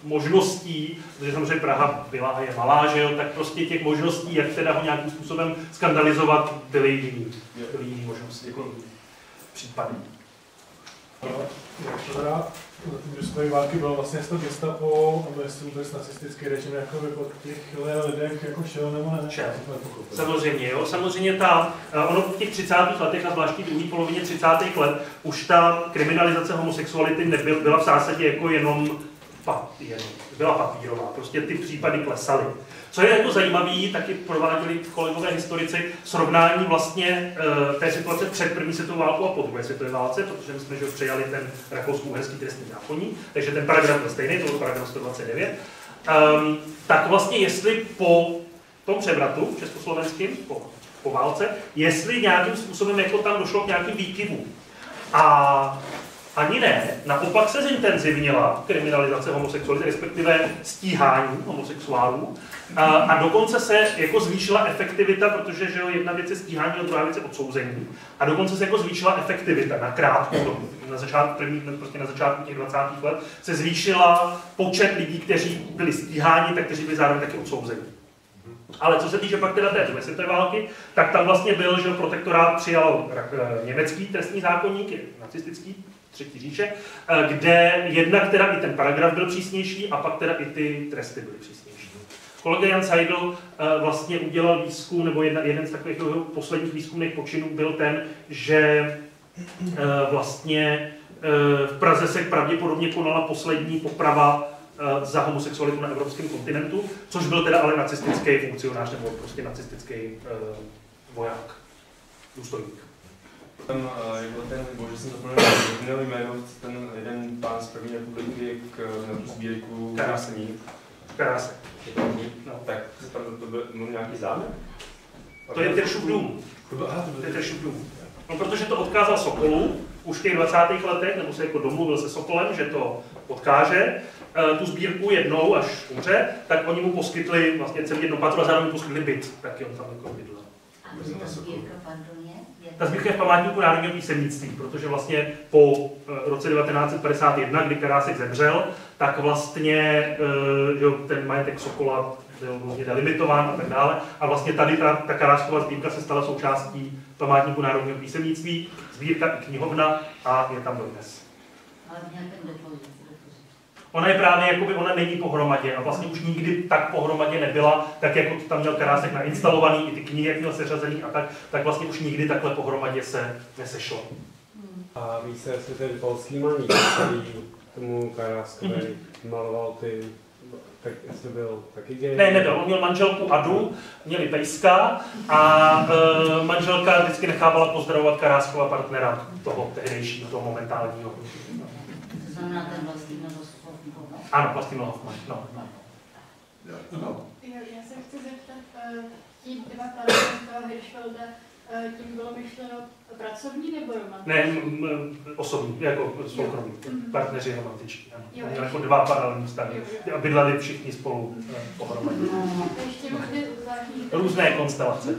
možností, protože samozřejmě Praha byla a je malá, že jo, tak prostě těch možností, jak teda ho nějakým způsobem skandalizovat, byly jiný možnosti, jako případy. Jak to teda, že z té války bylo vlastně to gestapo, a jestli vůbec nacistický režim jako po těch lidech jako šel nebo ne? Šel. Samozřejmě, jo. Samozřejmě ono v těch 30. letech a zvláště v druhé polovině 30. let už ta kriminalizace homosexuality byla v zásadě jako byla papírová, prostě ty případy klesaly. Co je jako zajímavé, taky prováděli kolegové historici srovnání vlastně té situace před první světovou válkou a po druhé světové válce, protože my jsme že přejali ten rakousko-uherský trestní zákoník, takže ten paragraf byl stejný, to byl paragraf 129. Tak vlastně jestli po tom převratu československým, po válce, jestli nějakým způsobem jako tam došlo k nějakým výkyvům. A ani ne, naopak se zintenzivnila kriminalizace homosexuality, respektive stíhání homosexuálů a dokonce se jako zvýšila efektivita, protože že jo, jedna věc je stíhání a druhá věc je odsouzení a dokonce se jako zvýšila efektivita na krátkou dobu. Na začátku těch 20. let se zvýšila počet lidí, kteří byli stíháni, tak kteří byli zároveň taky odsouzeni. Ale co se týče pak teda té druhé světové války, tak tam vlastně byl, že protektorát přijal německý trestní zákoník, nacistický, Třetí říše, kde jednak teda i ten paragraf byl přísnější a pak teda i ty tresty byly přísnější. Kolega Jan Seidl vlastně udělal výzkum, nebo jeden z takových posledních výzkumných počinů byl ten, že vlastně v Praze se pravděpodobně konala poslední poprava za homosexualitu na evropském kontinentu, což byl teda ale nacistický funkcionář nebo prostě nacistický voják, důstojník. Bože, jsem zapomněl jméno, ten jeden pán z první republiky na tu sbírku Karásek. No. Tak tam to byl nějaký zámek? To je Teršův dům. No, protože to odkázal Sokolu už v těch 20. letech, nebo se jako domluvil se Sokolem, že to odkáže, tu sbírku jednou, až umře, tak oni mu poskytli vlastně celý jedno patro a zároveň mu poskytli byt, taky on tam jako bydlel. A ta sbírka, pardon, je? Ta sbírka je v památníku národního písemnictví, protože vlastně po roce 1951, kdy Karásek zemřel, tak vlastně ten majetek Sokola byl delimitován a tak dále. A vlastně tady ta Karáskova sbírka se stala součástí památníku národního písemnictví, sbírka i knihovna a je tam dodnes. Ale měl ten depozit. Ona je právě, jakoby ona není pohromadě a vlastně už nikdy tak pohromadě nebyla, tak jako to tam měl Karásek nainstalovaný, i ty knihy, jak měl seřazený a tak vlastně už nikdy takhle pohromadě se nesešlo. A ví se, jestli ten polský malík, který tomu Karáskovi maloval ty, tak jestli byl taky gay? Ne, nebyl. On měl manželku Adu, měli pejska a manželka vždycky nechávala pozdravovat Karáskova partnera, toho tehdejšího, toho momentálního. To znamená ten Vlastimil Hoffman. Ano, Vlastimil Hoffman. No. Já se chci zeptat, ti dva partneři toho Hirschfelda, tím bylo myšleno pracovní nebo romantiční? Ne, osobní, jako soukromí. Partneři romantiční. Měli jako dva paralelní vztahy. A bydleli všichni spolu pohromadě. Ještě možná zvláštní. Různé konstelace.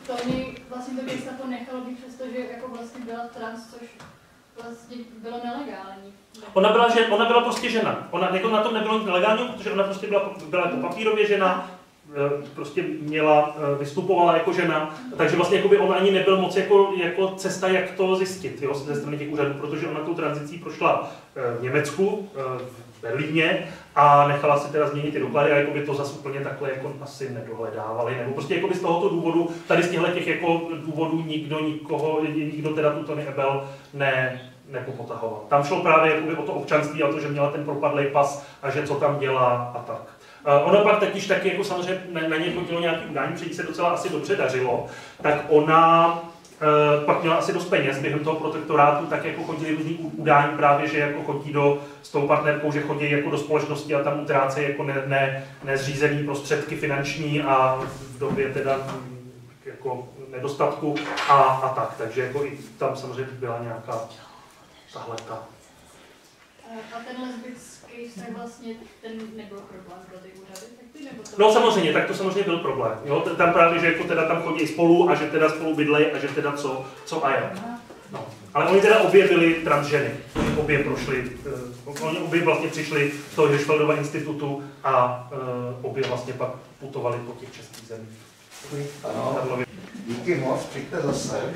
Tony vlastně to gestapo nechalo být přesto, že jako vlastně byla trans, což vlastně bylo nelegální. Ona byla prostě žena. Ona jako na tom nebylo nic nelegálního, protože ona prostě byla jako papírově žena, prostě vystupovala jako žena, takže vlastně jakoby on ani nebyl moc jako cesta, jak to zjistit, jo, ze strany těch úřadů, protože ona tou tranzicí prošla v Německu, v Berlíně a nechala si teda změnit ty doklady a jakoby to zase úplně takhle jako asi nedohledávali, nebo prostě jakoby z tohoto důvodu, tady z těch jako důvodů nikdo teda tu Tony Ebel nepopotahoval. Tam šlo právě jakoby o to občanství a to, že měla ten propadlej pas a že co tam dělá a tak. Ona pak taky jako samozřejmě na ně chodilo nějaký udání, protože se docela asi dobře dařilo, tak ona pak měla asi dost peněz během toho protektorátu, tak jako chodili různý udání právě, že jako chodí s tou partnerkou, že chodí jako do společnosti a tam utrácejí jako nezřízený prostředky finanční a v době teda jako nedostatku a tak, takže jako i tam samozřejmě byla nějaká tahleta. A ten lesbický vztah vlastně ten nebyl problém pro ty úřady? No samozřejmě, tak to samozřejmě byl problém. Jo? Tam právě, že jako teda tam chodí spolu a že teda spolu bydlejí a že teda co a jak. No. Ale oni teda obě byli transženy. Obě prošli, oni obě vlastně přišli z toho Hirschfeldova institutu a obě vlastně pak putovali po těch českých zemích. Ano, díky moc, přijďte zase.